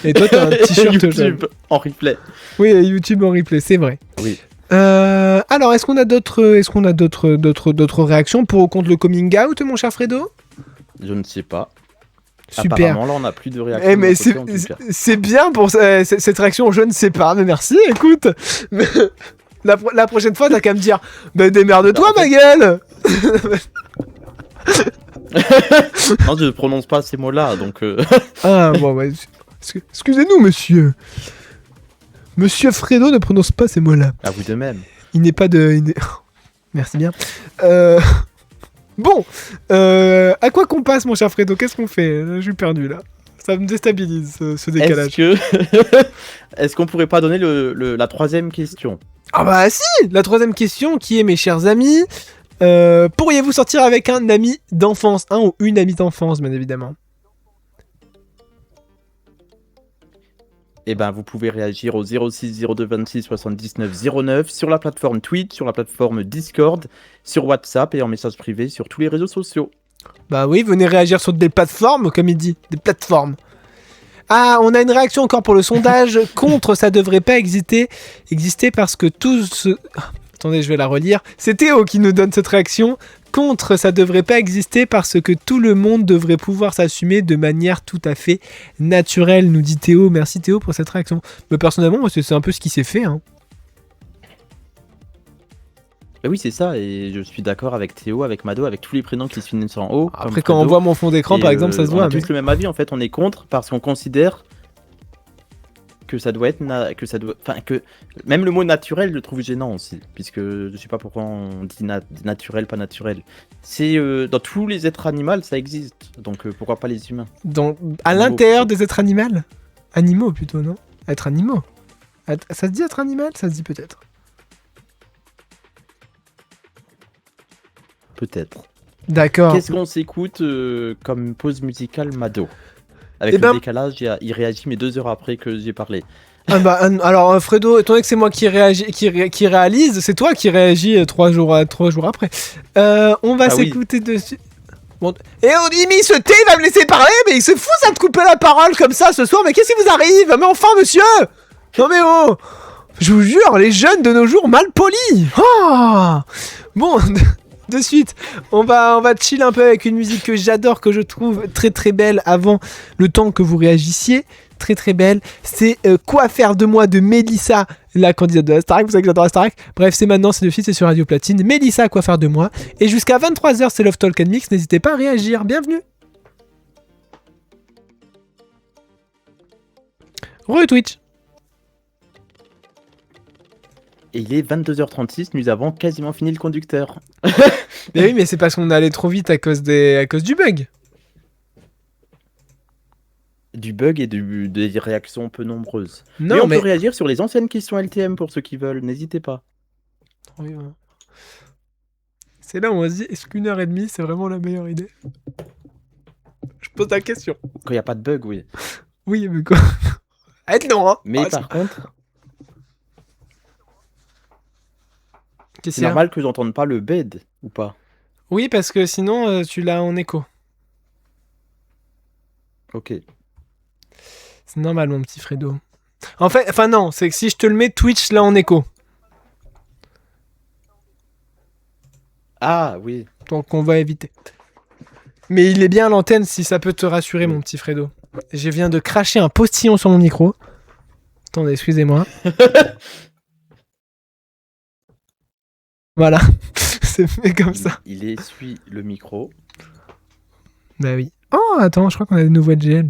[SPEAKER 4] Et toi, t'as un t-shirt jaune.
[SPEAKER 1] YouTube en replay.
[SPEAKER 4] Oui, YouTube en replay, c'est vrai.
[SPEAKER 1] Oui.
[SPEAKER 4] Alors, est-ce qu'on a d'autres réactions pour ou contre le coming out, mon cher Fredo?
[SPEAKER 1] Je ne sais pas.
[SPEAKER 4] Super.
[SPEAKER 1] Apparemment, là, on n'a plus de réaction.
[SPEAKER 4] Eh,
[SPEAKER 1] de
[SPEAKER 4] mais
[SPEAKER 1] mon côté, en tout cas.
[SPEAKER 4] c'est bien pour cette réaction, je ne sais pas, mais merci, écoute. Mais la prochaine fois, t'as qu'à me dire, bah démerde-toi,
[SPEAKER 1] Bah, en
[SPEAKER 4] ma gueule.
[SPEAKER 1] Non, je ne prononce pas ces mots-là, donc...
[SPEAKER 4] Ah, bon, ouais. Excusez-nous, monsieur. Monsieur Fredo ne prononce pas ces mots-là.
[SPEAKER 1] à vous de même.
[SPEAKER 4] Il n'est pas de... Merci bien. Bon, à quoi qu'on passe, mon cher Fredo? Qu'est-ce qu'on fait? Je suis perdu, là. Ça me déstabilise, ce décalage.
[SPEAKER 1] Est-ce qu'on pourrait pas donner la troisième question?
[SPEAKER 4] Ah bah si. La troisième question qui est, mes chers amis, pourriez-vous sortir avec un ami d'enfance? Un ou une amie d'enfance, bien évidemment.
[SPEAKER 1] Eh ben, vous pouvez réagir au 06 02 26 79 09 sur la plateforme Twitch, sur la plateforme Discord, sur WhatsApp et en message privé sur tous les réseaux sociaux.
[SPEAKER 4] Bah oui, venez réagir sur des plateformes, comme il dit. Des plateformes. Ah, on a une réaction encore pour le sondage. Contre, ça devrait pas exister parce que tout ce... Attendez, je vais la relire. C'est Théo qui nous donne cette réaction. Contre, ça devrait pas exister parce que tout le monde devrait pouvoir s'assumer de manière tout à fait naturelle, nous dit Théo. Merci Théo pour cette réaction. Mais personnellement, moi, c'est un peu ce qui s'est fait. Hein.
[SPEAKER 1] Bah oui, c'est ça, et je suis d'accord avec Théo, avec Mado, avec tous les prénoms qui se finissent en O.
[SPEAKER 4] Après, quand on voit mon fond d'écran, par exemple, ça se
[SPEAKER 1] On
[SPEAKER 4] voit.
[SPEAKER 1] a tous le même avis, en fait, on est contre parce qu'on considère que ça doit être que même le mot naturel, je le trouve gênant aussi, puisque je sais pas pourquoi on dit naturel, pas naturel. C'est dans tous les êtres animaux, ça existe, donc pourquoi pas les humains?
[SPEAKER 4] À l'intérieur des êtres animaux. Animaux plutôt, non? Être animaux. Ça se dit être animal? Ça se dit peut-être.
[SPEAKER 1] Peut-être.
[SPEAKER 4] D'accord.
[SPEAKER 1] Qu'est-ce qu'on s'écoute comme pause musicale, Mado? Avec
[SPEAKER 4] Eh
[SPEAKER 1] le
[SPEAKER 4] ben-
[SPEAKER 1] décalage, il réagit mais 2 heures après que j'ai parlé.
[SPEAKER 4] Ah bah, alors Fredo, étant donné que c'est moi qui réalise, c'est toi qui réagis 3 jours après. On va
[SPEAKER 1] Ah oui.
[SPEAKER 4] s'écouter dessus. Bon. Et on dit, mais il se tait, il va me laisser parler, mais il se fout ça de couper la parole comme ça ce soir, mais qu'est-ce qui vous arrive? Mais enfin, monsieur! Non mais oh! Je vous jure, les jeunes de nos jours mal polis! Oh bon, de suite, on va chill un peu avec une musique que j'adore, que je trouve très très belle avant le temps que vous réagissiez. Très très belle. C'est Quoi faire de moi de Mélissa, la candidate de la Starac. Vous savez que j'adore la Starac. Bref, c'est maintenant, c'est de suite, c'est sur Radio Platine. Mélissa, Quoi faire de moi. Et jusqu'à 23h, c'est Love Talk and Mix. N'hésitez pas à réagir. Bienvenue. Re-Twitch.
[SPEAKER 1] Et il est 22h36, nous avons quasiment fini le conducteur.
[SPEAKER 4] Mais oui, mais c'est parce qu'on est allé trop vite à cause du bug.
[SPEAKER 1] Du bug et des réactions peu nombreuses.
[SPEAKER 4] Non,
[SPEAKER 1] mais on
[SPEAKER 4] mais...
[SPEAKER 1] peut réagir sur les anciennes questions LTM pour ceux qui veulent, n'hésitez pas.
[SPEAKER 4] Oui, ouais. C'est là où on se dit, est-ce qu'une heure et demie, c'est vraiment la meilleure idée? Je pose la question.
[SPEAKER 1] Quand il n'y a pas de bug, oui.
[SPEAKER 4] Oui, mais quoi? Être long, hein.
[SPEAKER 1] Mais
[SPEAKER 4] Ah,
[SPEAKER 1] par contre,
[SPEAKER 4] qu'est-ce
[SPEAKER 1] c'est
[SPEAKER 4] qu'il y a?
[SPEAKER 1] normal que j'entende pas le bed, ou pas?
[SPEAKER 4] Oui, parce que sinon, tu l'as en écho.
[SPEAKER 1] Ok.
[SPEAKER 4] C'est normal, mon petit Fredo. Enfin non, c'est que si je te le mets, Twitch là en écho.
[SPEAKER 1] Ah, oui.
[SPEAKER 4] Donc on va éviter. Mais il est bien à l'antenne si ça peut te rassurer, mon petit Fredo. Je viens de cracher un postillon sur mon micro. Attendez, excusez-moi. Voilà, c'est fait comme ça.
[SPEAKER 1] Il essuie le micro.
[SPEAKER 4] Bah oui. Oh, attends, je crois qu'on a des nouveaux gel.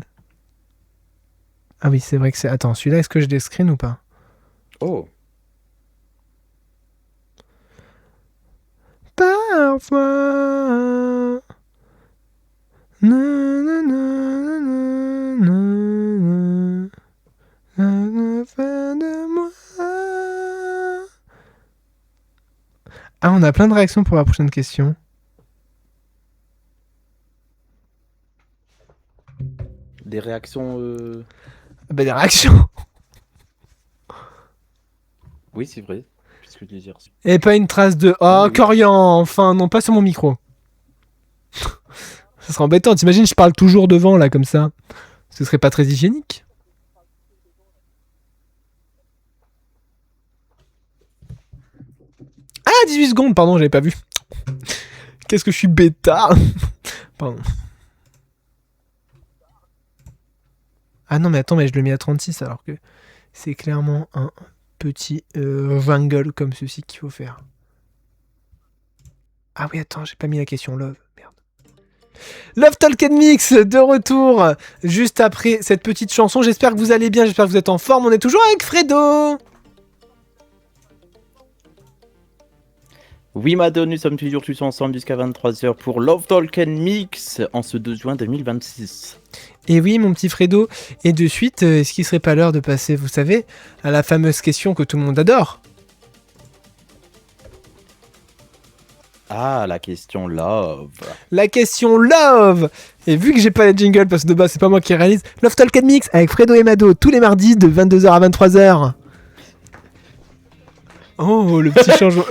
[SPEAKER 4] Ah oui, c'est vrai que c'est... Attends, celui-là, est-ce que je screen ou pas?
[SPEAKER 1] Oh.
[SPEAKER 4] Parfois... Na, na, na, na, na, na, na, fin de moi. Ah, on a plein de réactions pour la prochaine question.
[SPEAKER 1] Des réactions.
[SPEAKER 4] Bah, des réactions.
[SPEAKER 1] Oui, c'est vrai. Puisque je les ai reçues.
[SPEAKER 4] Et pas une trace de... Oh,
[SPEAKER 1] Oui.
[SPEAKER 4] Corian, enfin, non, pas sur mon micro. Ça serait embêtant. T'imagines, je parle toujours devant, là, comme ça. Ce serait pas très hygiénique. Ah, 18 secondes, pardon, j'avais pas vu. Qu'est-ce que je suis bêta. Pardon. Ah non, mais attends, mais je le mets à 36, alors que c'est clairement un petit wrangle comme ceci qu'il faut faire. Ah oui, attends, j'ai pas mis la question love. Merde. Love Talk and Mix, de retour, juste après cette petite chanson. J'espère que vous allez bien, j'espère que vous êtes en forme. On est toujours avec Fredo.
[SPEAKER 1] Oui, Mado, nous sommes toujours tous ensemble jusqu'à 23h pour Love Talk and Mix en ce 2 juin 2026.
[SPEAKER 4] Et oui, mon petit Fredo. Et de suite, est-ce qu'il serait pas l'heure de passer, vous savez, à la fameuse question que tout le monde adore?
[SPEAKER 1] Ah, la question love.
[SPEAKER 4] La question love. Et vu que j'ai pas les jingles, parce que de base c'est pas moi qui réalise, Love Talk and Mix avec Fredo et Mado tous les mardis de 22h à 23h. Oh, le petit changement.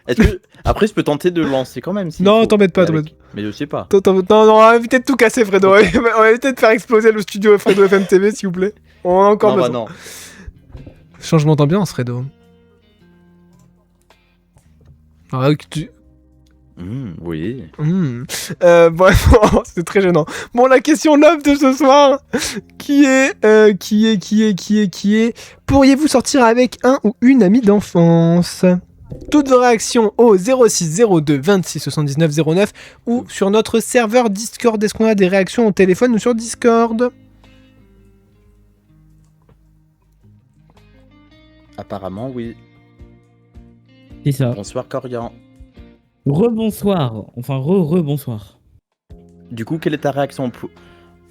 [SPEAKER 1] Est-ce que... Après, je peux tenter de lancer quand même.
[SPEAKER 4] Non, t'embête pas, t'embête.
[SPEAKER 1] Mais je sais pas.
[SPEAKER 4] Non, on va éviter de tout casser, Fredo. On va éviter de faire exploser le studio Fredo FM TV, s'il vous plaît. On a encore
[SPEAKER 1] Non, bah
[SPEAKER 4] besoin.
[SPEAKER 1] non.
[SPEAKER 4] Changement d'ambiance, Fredo. Ah,
[SPEAKER 1] Oui.
[SPEAKER 4] Bref, c'est très gênant. Bon, la question love de ce soir, qui est, pourriez-vous sortir avec un ou une amie d'enfance? Toutes vos réactions au 06 02 26 79 09 ou sur notre serveur Discord. Est-ce qu'on a des réactions au téléphone ou sur Discord?
[SPEAKER 1] Apparemment, oui.
[SPEAKER 5] C'est ça.
[SPEAKER 1] Bonsoir, Corian.
[SPEAKER 5] Rebonsoir. Enfin, rebonsoir.
[SPEAKER 1] Du coup, quelle est ta réaction?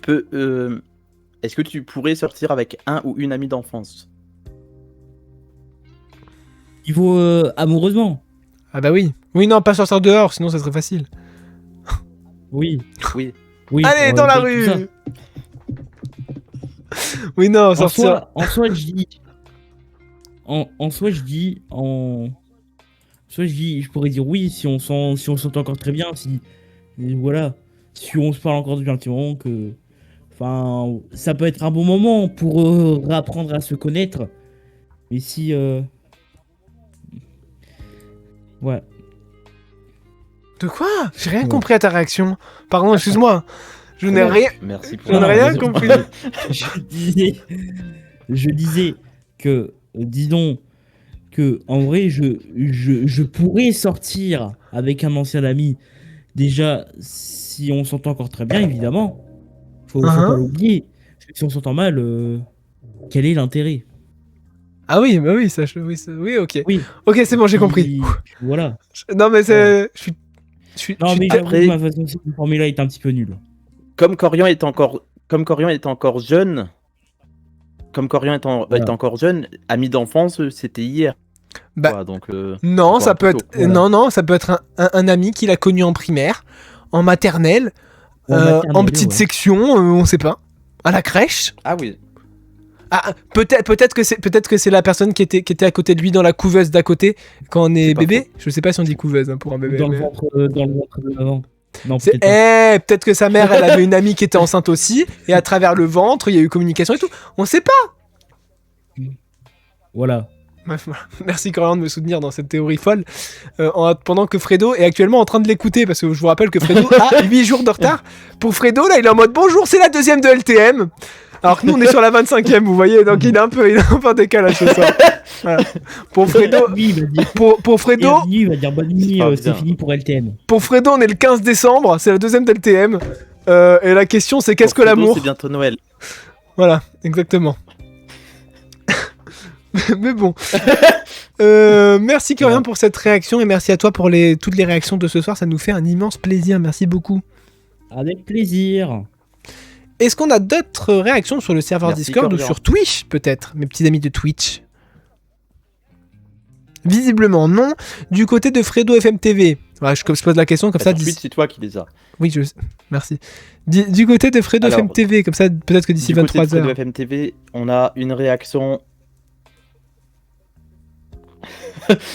[SPEAKER 1] Est-ce que tu pourrais sortir avec un ou une amie d'enfance?
[SPEAKER 5] Il faut amoureusement.
[SPEAKER 4] Ah bah oui. Oui, non, pas sortir dehors, sinon ça serait facile.
[SPEAKER 5] Oui.
[SPEAKER 1] Oui.
[SPEAKER 5] Oui.
[SPEAKER 4] Allez, dans la rue. Oui, non, sortir...
[SPEAKER 5] En soi, je dis, je pourrais dire oui si on s'entend encore très bien, si voilà, si on se parle encore depuis un petit moment, que, enfin, ça peut être un bon moment pour réapprendre à se connaître. Mais si, ouais.
[SPEAKER 4] De quoi? J'ai rien compris à ta réaction. Pardon, excuse-moi. Je n'ai rien...
[SPEAKER 1] Merci pour
[SPEAKER 4] J'en ai rien
[SPEAKER 5] vas-y,
[SPEAKER 4] compris.
[SPEAKER 5] Je disais que, disons que en vrai, je pourrais sortir avec un ancien ami. Déjà, si on s'entend encore très bien, évidemment. Faut pas l'oublier. Parce que si on s'entend mal, quel est l'intérêt?
[SPEAKER 4] Ah oui, bah oui, oui, ok.
[SPEAKER 5] Oui.
[SPEAKER 4] Ok, c'est bon, j'ai compris.
[SPEAKER 5] Voilà.
[SPEAKER 4] Non, mais c'est...
[SPEAKER 5] Non, mais j'avoue
[SPEAKER 1] Après-
[SPEAKER 5] que ma façon de me former là est un petit peu nulle.
[SPEAKER 1] Comme Corian est encore jeune, est encore jeune, ami d'enfance, c'était hier.
[SPEAKER 4] Bah,
[SPEAKER 1] Quoi, donc,
[SPEAKER 4] non,
[SPEAKER 1] encore
[SPEAKER 4] ça
[SPEAKER 1] un
[SPEAKER 4] peut
[SPEAKER 1] peu
[SPEAKER 4] être...
[SPEAKER 1] tôt.
[SPEAKER 4] Non, ça peut être un ami qu'il a connu en primaire, en maternelle, en petite
[SPEAKER 5] ouais.
[SPEAKER 4] section, on sait pas. À la crèche.
[SPEAKER 1] Ah oui.
[SPEAKER 4] Ah, peut-être que c'est la personne qui était à côté de lui dans la couveuse d'à côté quand on est
[SPEAKER 1] C'est pas
[SPEAKER 4] bébé. Je sais pas si on dit couveuse pour un bébé.
[SPEAKER 5] Dans
[SPEAKER 4] mais-
[SPEAKER 5] le ventre de l'avant. Non,
[SPEAKER 4] C'est...
[SPEAKER 5] peut-être pas.
[SPEAKER 4] peut-être que sa mère, elle avait une amie qui était enceinte aussi, et à travers le ventre, il y a eu communication et tout. On sait pas.
[SPEAKER 5] Voilà.
[SPEAKER 4] Merci Corian de me soutenir dans cette théorie folle. Pendant que Fredo est actuellement en train de l'écouter, parce que je vous rappelle que Fredo a 8 jours de retard. Pour Fredo, là, il est en mode bonjour, c'est la 2e de LTM. Alors que nous, on est sur la 25e, vous voyez, donc il est un peu en décalage ce soir. Voilà. Pour Fredo,
[SPEAKER 5] Lui, il va dire,
[SPEAKER 4] pour Fredo,
[SPEAKER 5] bienvenue, il va dire bonne nuit,
[SPEAKER 1] pas
[SPEAKER 5] c'est
[SPEAKER 1] bien.
[SPEAKER 5] fini pour LTM.
[SPEAKER 4] pour Fredo, on est le 15 décembre, c'est la 2e de LTM. Et la question, c'est qu'est-ce que
[SPEAKER 1] Pour Fredo,
[SPEAKER 4] l'amour?
[SPEAKER 1] C'est bientôt Noël.
[SPEAKER 4] Voilà, exactement. Mais bon. Merci Corian pour cette réaction et merci à toi pour toutes les réactions de ce soir. Ça nous fait un immense plaisir. Merci beaucoup.
[SPEAKER 5] Avec plaisir.
[SPEAKER 4] Est-ce qu'on a d'autres réactions sur le serveur
[SPEAKER 1] Merci,
[SPEAKER 4] Discord ou
[SPEAKER 1] Corian.
[SPEAKER 4] sur Twitch peut-être, mes petits amis de Twitch? Visiblement non. Du côté de Fredo FM TV. Ouais, je pose la question comme ça.
[SPEAKER 1] Ensuite, c'est toi qui les as.
[SPEAKER 4] Oui, merci. Du côté de Fredo
[SPEAKER 1] Alors,
[SPEAKER 4] FM TV, comme ça peut-être que d'ici
[SPEAKER 1] Du côté de
[SPEAKER 4] 23h.
[SPEAKER 1] Fredo FM TV, on a une réaction.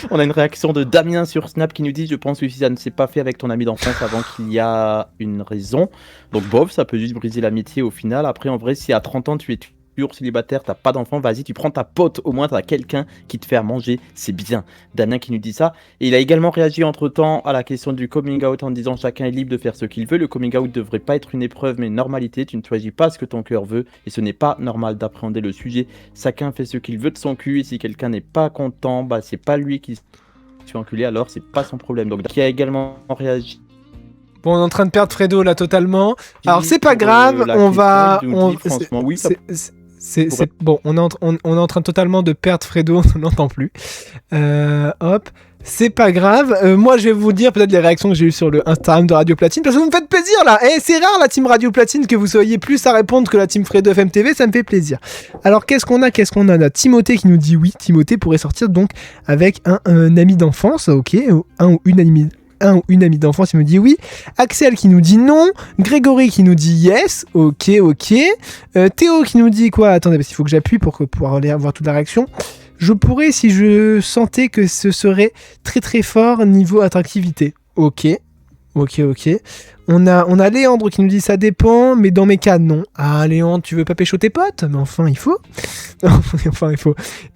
[SPEAKER 1] On a une réaction de Damien sur Snap qui nous dit: je pense que si ça ne s'est pas fait avec ton ami d'enfance avant qu'il y a une raison. Donc bof, ça peut juste briser l'amitié au final. Après, en vrai, si à 30 ans tu es toujours célibataire, t'as pas d'enfant, vas-y, tu prends ta pote, au moins t'as quelqu'un qui te fait à manger, c'est bien. Damien qui nous dit ça. Et il a également réagi entre-temps à la question du coming out en disant: chacun est libre de faire ce qu'il veut. Le coming out devrait pas être une épreuve mais une normalité. Tu ne choisis pas ce que ton cœur veut et ce n'est pas normal d'appréhender le sujet. Chacun fait ce qu'il veut de son cul et si quelqu'un n'est pas content, bah c'est pas lui qui se fait enculer, alors c'est pas son problème. Donc qui a également réagi.
[SPEAKER 4] Bon, on est en train de perdre Fredo là totalement. Alors c'est pas grave,
[SPEAKER 1] La
[SPEAKER 4] on
[SPEAKER 1] question,
[SPEAKER 4] va.
[SPEAKER 1] il nous dit, franchement, oui, ça
[SPEAKER 4] Bon, on est en train totalement de perdre Fredo, on n'entend plus. Hop, c'est pas grave. Moi, je vais vous dire peut-être les réactions que j'ai eues sur le Instagram de Radio Platine, parce que vous me faites plaisir là. Et c'est rare la team Radio Platine que vous soyez plus à répondre que la team Fredo FM TV, ça me fait plaisir. Alors qu'est-ce qu'on a? On a Timothée qui nous dit oui. Timothée pourrait sortir donc avec un ami d'enfance, ok, un ou une amie d'enfance, il me dit oui. Axel qui nous dit non. Grégory qui nous dit yes. Ok. Théo qui nous dit quoi? Attendez, parce qu'il faut que j'appuie pour pouvoir voir toute la réaction. Je pourrais si je sentais que ce serait très très fort niveau attractivité. Ok. On a Léandre qui nous dit ça dépend, mais dans mes cas non. Ah Léandre, tu veux pas pécho tes potes? Mais enfin il faut.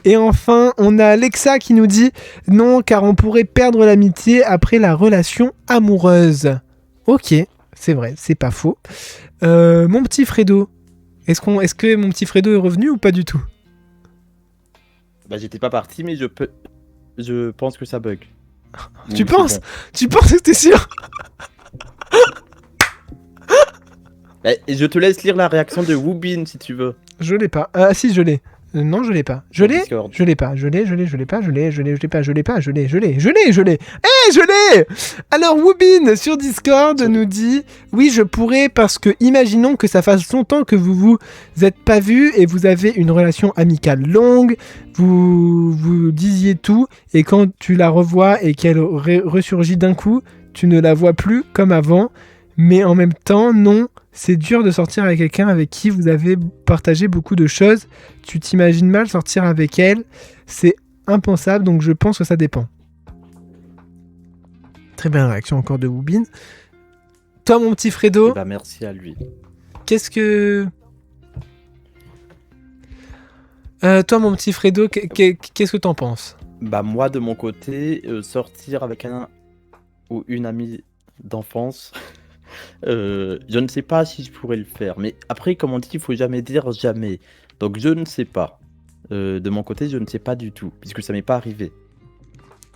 [SPEAKER 4] Et enfin, on a Alexa qui nous dit non, car on pourrait perdre l'amitié après la relation amoureuse. Ok, c'est vrai, c'est pas faux. Mon petit Fredo, est-ce que mon petit Fredo est revenu ou pas du tout?
[SPEAKER 1] Bah j'étais pas parti, mais je pense que ça bug.
[SPEAKER 4] Tu
[SPEAKER 1] Oui,
[SPEAKER 4] penses?
[SPEAKER 1] c'est bon.
[SPEAKER 4] Tu penses que t'es sûr?
[SPEAKER 1] Et je te laisse lire la réaction de Woobin si tu veux.
[SPEAKER 4] Je l'ai pas. Ah si, je l'ai. Non, je l'ai pas. Je l'ai.
[SPEAKER 1] Discord.
[SPEAKER 4] Je l'ai pas. Je l'ai. Je l'ai. Alors Woobin sur Discord nous dit oui, je pourrais parce que imaginons que ça fasse longtemps que vous êtes pas vus et vous avez une relation amicale longue, vous disiez tout et quand tu la revois et qu'elle ressurgit d'un coup, tu ne la vois plus comme avant, mais en même temps non. C'est dur de sortir avec quelqu'un avec qui vous avez partagé beaucoup de choses. Tu t'imagines mal sortir avec elle. C'est impensable, donc je pense que ça dépend. Très belle réaction encore de Woobin. Toi, mon petit Fredo,
[SPEAKER 1] Bah merci à lui.
[SPEAKER 4] qu'est-ce que... toi, mon petit Fredo, qu'est-ce que t'en penses?
[SPEAKER 1] Bah moi de mon côté, sortir avec un ou une amie d'enfance, je ne sais pas si je pourrais le faire. Mais après, comme on dit, il faut jamais dire jamais. Donc je ne sais pas. De mon côté, je ne sais pas du tout, puisque ça m'est pas arrivé.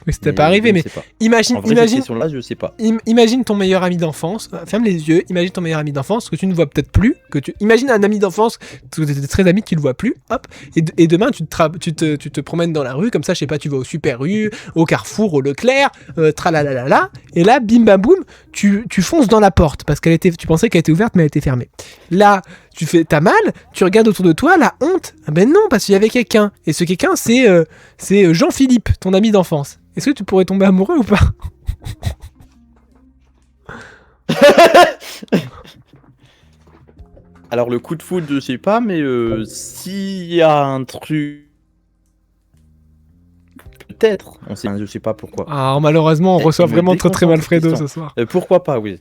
[SPEAKER 4] Oui, c'était pas arrivé,
[SPEAKER 1] je ne
[SPEAKER 4] mais
[SPEAKER 1] sais pas.
[SPEAKER 4] imagine,
[SPEAKER 1] En vrai, cette question-là, je sais pas.
[SPEAKER 4] imagine ton meilleur ami d'enfance, ferme les yeux, imagine ton meilleur ami d'enfance que tu ne vois peut-être plus, imagine un ami d'enfance que tu étais très ami, tu le vois plus, hop, et demain tu te promènes dans la rue, comme ça, je sais pas, tu vas au Super U, au Carrefour, au Leclerc, tralalala, et là, bim bam boum, tu fonces dans la porte, parce tu pensais qu'elle était ouverte, mais elle était fermée. Là, t'as mal, tu regardes autour de toi, la honte, ah ben non, parce qu'il y avait quelqu'un, et ce quelqu'un, c'est Jean-Philippe, ton ami d'enfance. Est-ce que tu pourrais tomber amoureux ou pas?
[SPEAKER 1] Alors le coup de foudre, je sais pas, mais s'il y a un truc, peut-être. Je sais pas pourquoi.
[SPEAKER 4] Alors malheureusement, on reçoit
[SPEAKER 1] il me
[SPEAKER 4] vraiment très très mal
[SPEAKER 1] déconcentre,
[SPEAKER 4] Fredo
[SPEAKER 1] Tristan.
[SPEAKER 4] ce soir.
[SPEAKER 1] Pourquoi pas, oui.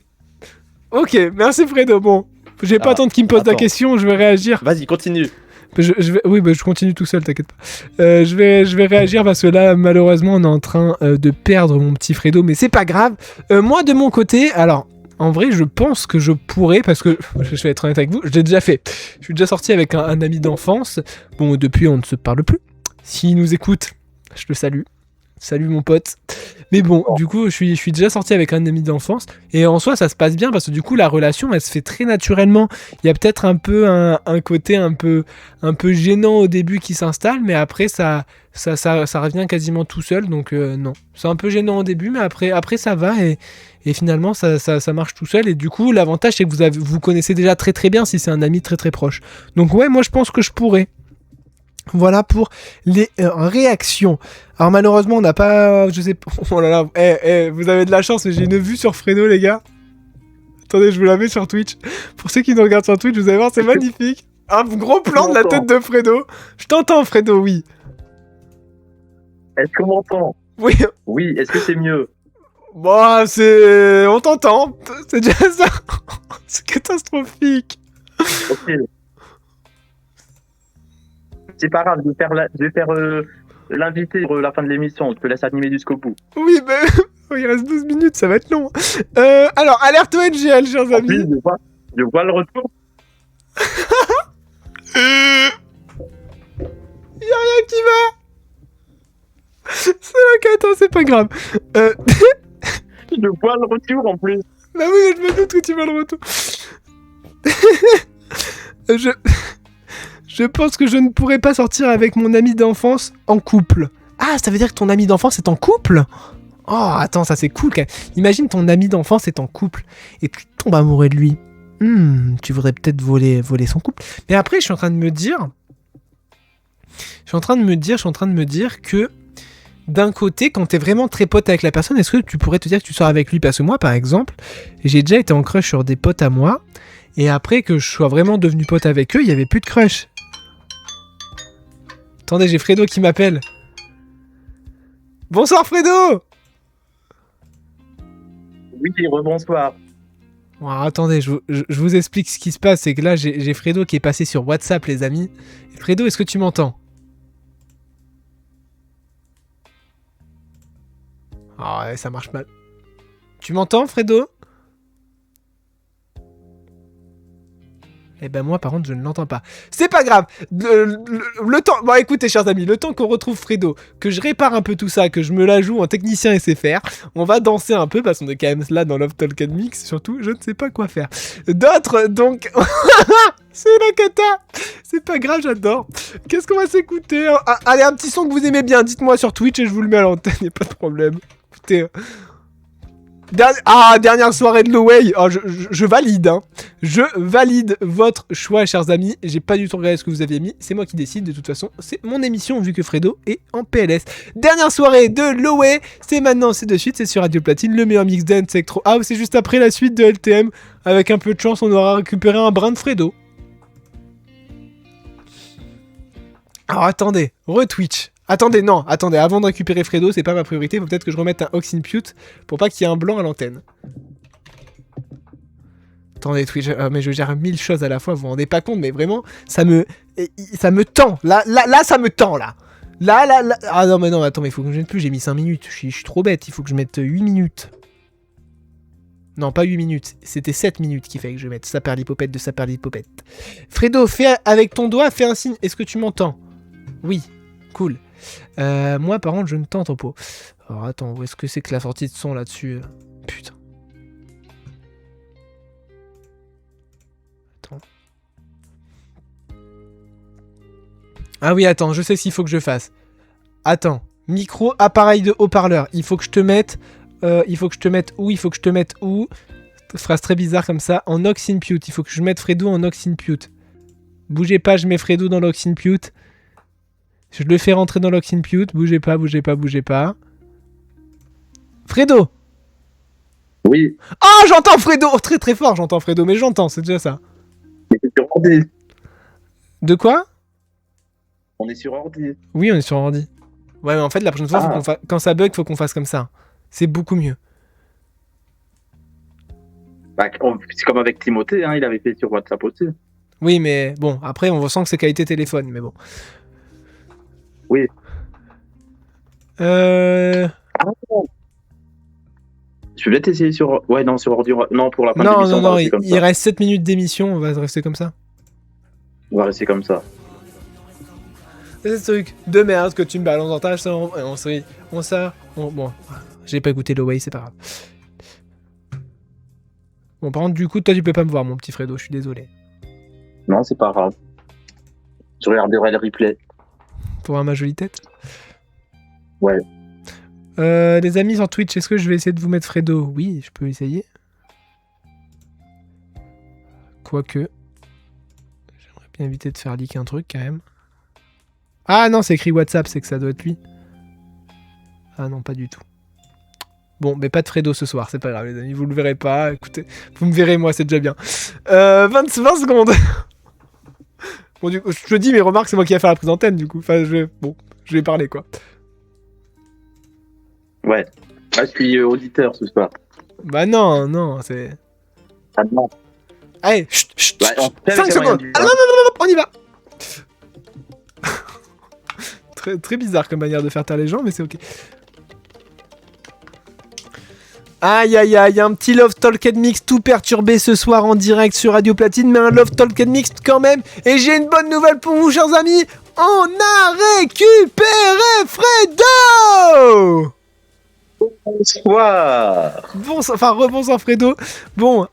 [SPEAKER 4] Ok, merci Fredo. Bon, je vais pas
[SPEAKER 1] Ah,
[SPEAKER 4] attendre qu'il me pose la
[SPEAKER 1] attends.
[SPEAKER 4] question, je vais réagir.
[SPEAKER 1] Vas-y, continue.
[SPEAKER 4] Oui, je continue tout seul, t'inquiète pas. Je vais réagir parce que là, malheureusement, on est en train de perdre mon petit Fredo, mais c'est pas grave. Moi, de mon côté, alors, en vrai, je pense que je pourrais, parce que, je vais être honnête avec vous, je l'ai déjà fait. Je suis déjà sorti avec un ami d'enfance. Bon, depuis, on ne se parle plus. S'il nous écoute, je le salue. Salut mon pote. Mais bon, du coup, je suis déjà sorti avec un ami d'enfance. Et en soi, ça se passe bien parce que du coup, la relation, elle se fait très naturellement. Il y a peut-être un peu un côté un peu gênant au début qui s'installe, mais après, ça revient quasiment tout seul. Donc non, c'est un peu gênant au début, mais après ça va et finalement, ça marche tout seul. Et du coup, l'avantage, c'est que vous connaissez déjà très très bien si c'est un ami très très proche. Donc ouais, moi, je pense que je pourrais. Voilà pour les réactions. Alors malheureusement, on n'a pas... Je sais pas... Oh là là, vous avez de la chance, mais j'ai une vue sur Fredo, les gars. Attendez, je vous la mets sur Twitch. Pour ceux qui nous regardent sur Twitch, vous allez voir, c'est magnifique. Un gros plan de la tête de Fredo. Je t'entends, Fredo, oui.
[SPEAKER 1] Est-ce qu'on m'entend?
[SPEAKER 4] Oui.
[SPEAKER 1] Oui, est-ce que c'est mieux?
[SPEAKER 4] Bon, c'est... On t'entend. C'est déjà ça. C'est catastrophique.
[SPEAKER 1] Ok. C'est pas grave, je vais faire l'invité pour la fin de l'émission. Je te laisse animer jusqu'au bout.
[SPEAKER 4] Oui, mais il reste 12 minutes, ça va être long. Alors, alerte ONGL, chers
[SPEAKER 1] En
[SPEAKER 4] amis.
[SPEAKER 1] plus, je vois le retour.
[SPEAKER 4] Y'a rien qui va. C'est la cata, c'est pas grave.
[SPEAKER 1] Je vois le retour en plus.
[SPEAKER 4] Bah oui, je me doute que tu vas le retour. Je pense que je ne pourrais pas sortir avec mon ami d'enfance en couple. Ah, ça veut dire que ton ami d'enfance est en couple? Oh, attends, ça c'est cool quand même. Imagine ton ami d'enfance est en couple et tu tombes amoureux de lui. Tu voudrais peut-être voler son couple. Mais après, je suis en train de me dire que d'un côté, quand t'es vraiment très pote avec la personne, est-ce que tu pourrais te dire que tu sors avec lui? Parce que moi, par exemple, j'ai déjà été en crush sur des potes à moi. Et après que je sois vraiment devenu pote avec eux, il n'y avait plus de crush. Attendez, j'ai Fredo qui m'appelle. Bonsoir Fredo!
[SPEAKER 1] Oui, rebonsoir.
[SPEAKER 4] Oh, attendez, je vous explique ce qui se passe. C'est que là, j'ai Fredo qui est passé sur WhatsApp, les amis. Fredo, est-ce que tu m'entends? Ah ouais, ça marche mal. Tu m'entends, Fredo? Eh ben moi par contre je ne l'entends pas. C'est pas grave. Le temps... Bon écoutez chers amis, le temps qu'on retrouve Fredo, que je répare un peu tout ça, que je me la joue en technicien SFR, on va danser un peu parce qu'on est quand même là dans Love Talk and Mix, surtout je ne sais pas quoi faire. D'autres donc... C'est la cata. C'est pas grave, j'adore. Qu'est-ce qu'on va s'écouter? Allez, un petit son que vous aimez bien, dites-moi sur Twitch et je vous le mets à l'antenne, y'a pas de problème. Écoutez... Dernière soirée de Loway. Oh, je valide, hein. Je valide votre choix, chers amis. J'ai pas du tout regardé ce que vous aviez mis. C'est moi qui décide, de toute façon. C'est mon émission, vu que Fredo est en PLS. Dernière soirée de Loway. C'est maintenant, c'est de suite. C'est sur Radio Platine, le meilleur mix dance electro. Ah, c'est juste après la suite de LTM. Avec un peu de chance, on aura récupéré un brin de Fredo. Alors, attendez. Retwitch. Attendez, avant de récupérer Fredo, c'est pas ma priorité, faut peut-être que je remette un aux input pour pas qu'il y ait un blanc à l'antenne. Attendez, Twitch, mais je gère 1000 choses à la fois, vous vous rendez pas compte, mais vraiment, ça me tend. Là, ça me tend, là. Là. Ah non, mais attends, mais il faut que je mette plus, j'ai mis 5 minutes, je suis trop bête, il faut que je mette 8 minutes. Non, pas 8 minutes, c'était 7 minutes qu'il fallait que je mette. Saperlipopette de Saperlipopette. Fredo, fais avec ton doigt, fais un signe, est-ce que tu m'entends? Oui, cool. Moi par contre je ne t'entends pas. Alors attends, où est-ce que c'est que la sortie de son là-dessus? Putain. Attends. Ah oui, attends, je sais ce qu'il faut que je fasse. Attends, micro, appareil de haut-parleur. Il faut que je te mette où? Phrase très bizarre comme ça. En aux input. Il faut que je mette Fredo en aux input. Bougez pas, je mets Fredo dans l'aux input. Je le fais rentrer dans l'aux input. Bougez pas. Fredo!
[SPEAKER 1] Oui.
[SPEAKER 4] Oh, j'entends Fredo! Oh, très très fort, j'entends Fredo, mais j'entends, c'est déjà ça.
[SPEAKER 1] Mais c'est sur ordi.
[SPEAKER 4] De quoi?
[SPEAKER 1] On est sur ordi.
[SPEAKER 4] Oui, on est sur ordi. Ouais, mais en fait, la prochaine fois, quand ça bug, faut qu'on fasse comme ça. C'est beaucoup mieux.
[SPEAKER 1] Bah, c'est comme avec Timothée, hein, il avait fait sur WhatsApp aussi.
[SPEAKER 4] Oui, mais bon, après, on sent que c'est qualité téléphone, mais bon.
[SPEAKER 1] Oui.
[SPEAKER 4] Euh...
[SPEAKER 1] Je vais peut-être essayer sur. Ouais, non, sur ordi. Non, pour la fin de
[SPEAKER 4] Non,
[SPEAKER 1] l'émission,
[SPEAKER 4] non,
[SPEAKER 1] on va
[SPEAKER 4] non,
[SPEAKER 1] rester comme
[SPEAKER 4] il
[SPEAKER 1] ça.
[SPEAKER 4] reste 7 minutes d'émission, on va rester comme ça.
[SPEAKER 1] On va rester comme ça.
[SPEAKER 4] C'est ce truc de merde que tu me balances dans ta chambre, et bon, j'ai pas écouté Loway, c'est pas grave. Bon, par contre, du coup, toi, tu peux pas me voir, mon petit Fredo, je suis désolé.
[SPEAKER 1] Non, c'est pas grave. Je regarderai le replay.
[SPEAKER 4] Pour voir ma jolie tête.
[SPEAKER 1] Ouais.
[SPEAKER 4] Les amis sur Twitch, est-ce que je vais essayer de vous mettre Fredo? Oui, je peux essayer. Quoique. J'aimerais bien éviter de faire leak un truc quand même. Ah non, c'est écrit WhatsApp, c'est que ça doit être lui. Ah non, pas du tout. Bon, mais pas de Fredo ce soir, c'est pas grave les amis, vous le verrez pas. Écoutez, vous me verrez moi, c'est déjà bien. 20 secondes. Bon, du coup, je te dis, mes remarques, c'est moi qui vais faire la prise d'antenne, du coup. Enfin, je vais parler, quoi.
[SPEAKER 1] Ouais. Ah, je suis auditeur ce soir.
[SPEAKER 4] Bah non, c'est...
[SPEAKER 1] Ah non.
[SPEAKER 4] Allez, chut, chut,
[SPEAKER 1] Ouais,
[SPEAKER 4] chut,
[SPEAKER 1] on fait
[SPEAKER 4] 5
[SPEAKER 1] avec
[SPEAKER 4] secondes.
[SPEAKER 1] rien du-
[SPEAKER 4] Ah, non, on y va. très, très bizarre comme manière de faire taire les gens, mais c'est ok. Aïe aïe aïe, un petit Love Talk and Mix tout perturbé ce soir en direct sur Radio Platine, mais un Love Talk and Mix quand même. Et j'ai une bonne nouvelle pour vous, chers amis. On a récupéré Fredo.
[SPEAKER 1] Bonsoir.
[SPEAKER 4] Rebonsoir Fredo. Bon,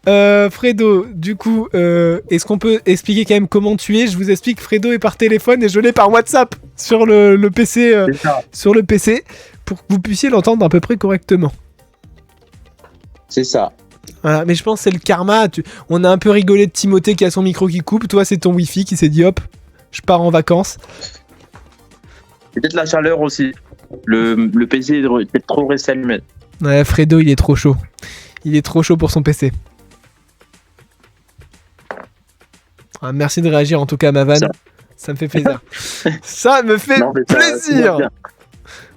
[SPEAKER 4] Fredo, du coup, est-ce qu'on peut expliquer quand même comment tu es? Je vous explique, Fredo est par téléphone et je l'ai par WhatsApp sur le PC,
[SPEAKER 1] C'est ça.
[SPEAKER 4] sur le PC, pour que vous puissiez l'entendre à peu près correctement.
[SPEAKER 1] C'est ça.
[SPEAKER 4] Voilà, mais je pense que c'est le karma. On a un peu rigolé de Timothée qui a son micro qui coupe. Toi, c'est ton Wi-Fi qui s'est dit hop, je pars en vacances.
[SPEAKER 1] Peut-être la chaleur aussi. Le PC est peut-être trop resté allumé.
[SPEAKER 4] Ouais, Fredo, il est trop chaud. Il est trop chaud pour son PC. Ah, merci de réagir en tout cas à ma vanne. Ça me fait plaisir. Ça me fait
[SPEAKER 1] Non, mais ça va
[SPEAKER 4] plaisir.
[SPEAKER 1] bien.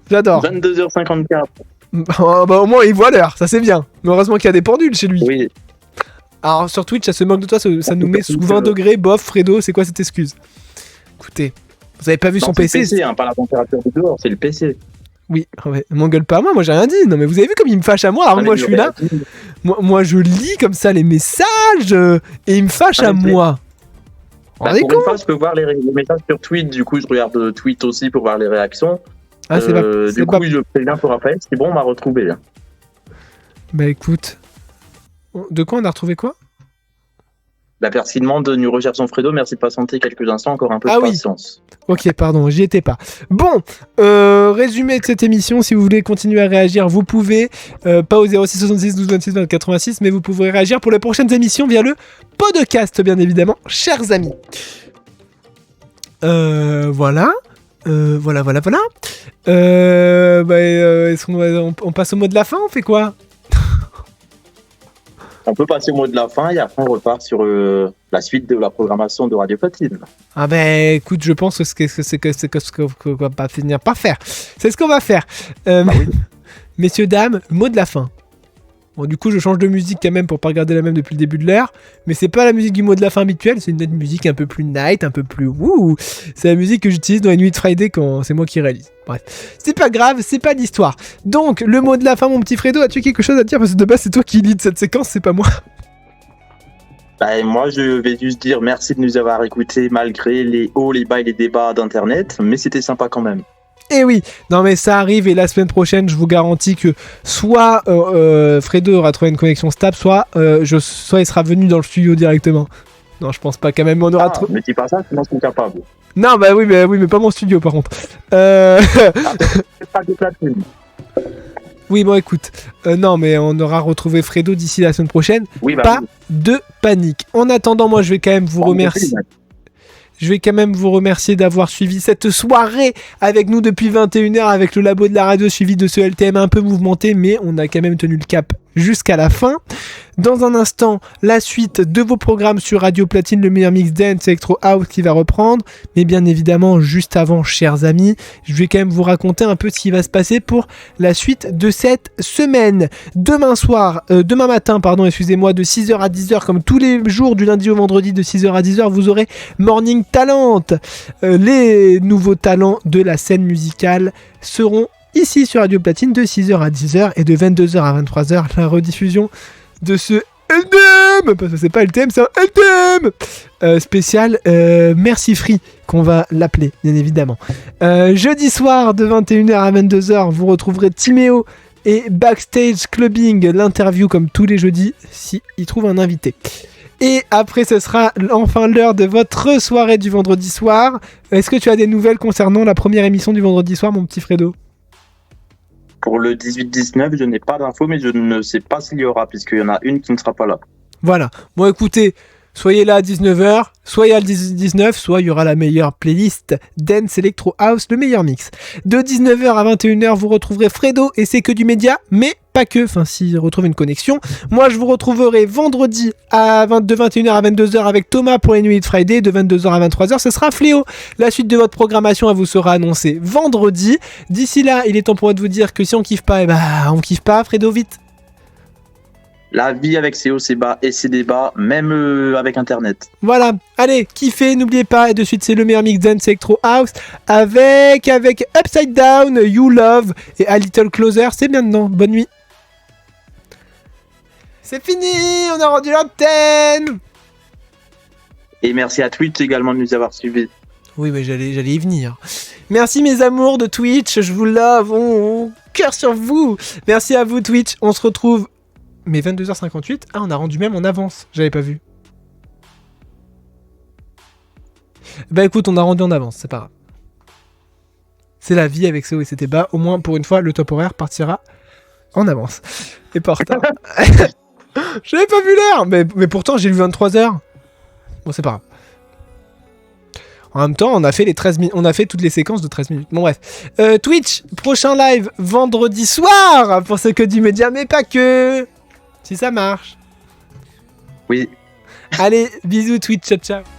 [SPEAKER 4] J'adore.
[SPEAKER 1] 22h54.
[SPEAKER 4] Bah, au moins, il voit l'heure. Ça, c'est bien. Mais heureusement qu'il y a des pendules chez lui.
[SPEAKER 1] Oui.
[SPEAKER 4] Alors, sur Twitch, ça se moque de toi. Ça nous met sous 20 degrés. Bof, Fredo, c'est quoi cette excuse? Écoutez, vous avez pas vu
[SPEAKER 1] Non,
[SPEAKER 4] son
[SPEAKER 1] c'est
[SPEAKER 4] PC?
[SPEAKER 1] le PC, hein, pas la température du dehors, c'est le PC.
[SPEAKER 4] Oui, ouais. M'engueule pas à moi j'ai rien dit. Non, mais vous avez vu comme il me fâche à moi alors que moi je suis là. Moi je lis comme ça les messages et il me fâche à
[SPEAKER 1] mais-
[SPEAKER 4] moi.
[SPEAKER 1] Bah,
[SPEAKER 4] On est
[SPEAKER 1] pour
[SPEAKER 4] con.
[SPEAKER 1] une fois, je peux voir les messages sur Tweet, du coup, je regarde Tweet aussi pour voir les réactions.
[SPEAKER 4] Ah, c'est pas.
[SPEAKER 1] Du coup, je préviens pour Raphaël, c'est bon, on m'a retrouvé. Là.
[SPEAKER 4] Bah écoute. De quoi on a retrouvé quoi?
[SPEAKER 1] La personne demande de nous rechercher son Fredo, merci de patienter quelques instants, encore un peu
[SPEAKER 4] Ah
[SPEAKER 1] de
[SPEAKER 4] oui.
[SPEAKER 1] patience.
[SPEAKER 4] Ok, pardon, j'y étais pas. Bon, résumé de cette émission, si vous voulez continuer à réagir, vous pouvez, pas au 06 66 12 26 20 86, mais vous pourrez réagir pour les prochaines émissions via le podcast, bien évidemment, chers amis. Voilà. Voilà. Est-ce qu'on passe au mot de la fin? On fait quoi?
[SPEAKER 1] On peut passer au mot de la fin et après on repart sur la suite de la programmation de Radio Platine.
[SPEAKER 4] Ah ben écoute, je pense que ce qu'on va pas finir par faire. C'est ce qu'on va faire. Messieurs, dames, mot de la fin. Bon, du coup, je change de musique quand même pour pas regarder la même depuis le début de l'heure. Mais c'est pas la musique du mot de la fin habituelle, c'est une musique un peu plus night, un peu plus wouh. C'est la musique que j'utilise dans les nuits de Friday quand c'est moi qui réalise. Bref, c'est pas grave, c'est pas l'histoire. Donc, le mot de la fin, mon petit Fredo, as-tu quelque chose à dire? Parce que de base, c'est toi qui lead cette séquence, c'est pas moi.
[SPEAKER 1] Bah, moi, je vais juste dire merci de nous avoir écoutés malgré les hauts, les bas et les débats d'Internet, mais c'était sympa quand même.
[SPEAKER 4] Eh oui, non mais ça arrive et la semaine prochaine, je vous garantis que soit Fredo aura trouvé une connexion stable, soit il sera venu dans le studio directement. Non, je pense pas quand même, on aura trop...
[SPEAKER 1] Mais dis pas ça, sinon je suis capable.
[SPEAKER 4] Non, bah oui, mais pas mon studio par contre.
[SPEAKER 1] C'est pas de Platine.
[SPEAKER 4] Oui, bon écoute, non mais on aura retrouvé Fredo d'ici la semaine prochaine.
[SPEAKER 1] Oui, bah,
[SPEAKER 4] Pas
[SPEAKER 1] oui.
[SPEAKER 4] de panique. En attendant, moi je vais quand même vous remercier. Je vais quand même vous remercier d'avoir suivi cette soirée avec nous depuis 21h avec le labo de la radio suivi de ce LTM un peu mouvementé, mais on a quand même tenu le cap jusqu'à la fin. Dans un instant, la suite de vos programmes sur Radio Platine, le meilleur mix dance Electro House qui va reprendre. Mais bien évidemment, juste avant, chers amis, je vais quand même vous raconter un peu ce qui va se passer pour la suite de cette semaine. Demain matin, de 6h à 10h, comme tous les jours du lundi au vendredi de 6h à 10h, vous aurez Morning Talent. Les nouveaux talents de la scène musicale seront ici sur Radio Platine de 6h à 10h et de 22h à 23h, la rediffusion de ce LDM, parce que c'est pas LTM, c'est un LDM spécial Merci Free, qu'on va l'appeler, bien évidemment. Jeudi soir, de 21h à 22h, vous retrouverez Timéo et Backstage Clubbing, l'interview comme tous les jeudis, si il trouve un invité. Et après, ce sera enfin l'heure de votre soirée du vendredi soir. Est-ce que tu as des nouvelles concernant la première émission du vendredi soir, mon petit Fredo ?
[SPEAKER 8] Pour le 18-19, je n'ai pas d'infos, mais je ne sais pas s'il y aura, puisqu'il y en a une qui ne sera pas là.
[SPEAKER 4] Voilà. Bon, écoutez, soyez là à 19h, soyez à 19, soit il y aura la meilleure playlist Dance Electro House, le meilleur mix. De 19h à 21h, vous retrouverez Fredo et c'est que du média, mais pas que, enfin s'il retrouve une connexion. Moi, je vous retrouverai vendredi de 21h à 22h avec Thomas pour les nuits de Friday, de 22h à 23h, ce sera Fléau. La suite de votre programmation, elle vous sera annoncée vendredi. D'ici là, il est temps pour moi de vous dire que si on kiffe pas, on kiffe pas, Fredo, vite.
[SPEAKER 8] La vie avec ses hauts, ses bas et ses débats, même avec Internet.
[SPEAKER 4] Voilà, allez, kiffez, n'oubliez pas, et de suite c'est le meilleur mix dance Electro House avec Upside Down, You Love et A Little Closer, c'est bien dedans, bonne nuit. C'est fini, on a rendu l'antenne.
[SPEAKER 8] Et merci à Twitch également de nous avoir suivis.
[SPEAKER 4] Oui, mais j'allais y venir. Merci mes amours de Twitch, je vous love, cœur sur vous. Merci à vous Twitch, on se retrouve... Mais 22h58, on a rendu même en avance, j'avais pas vu. Bah écoute, on a rendu en avance, c'est pas grave. C'est la vie avec ce et c'était bas, au moins pour une fois, le top horaire partira en avance. Et pas en retard. J'avais pas vu l'heure, mais pourtant j'ai lu 23h. Bon, c'est pas grave. En même temps, on a fait on a fait toutes les séquences de 13 minutes. Bon bref. Twitch, prochain live vendredi soir pour ce que du média, mais pas que. Si ça marche.
[SPEAKER 8] Oui.
[SPEAKER 4] Allez, bisous Twitch, ciao ciao.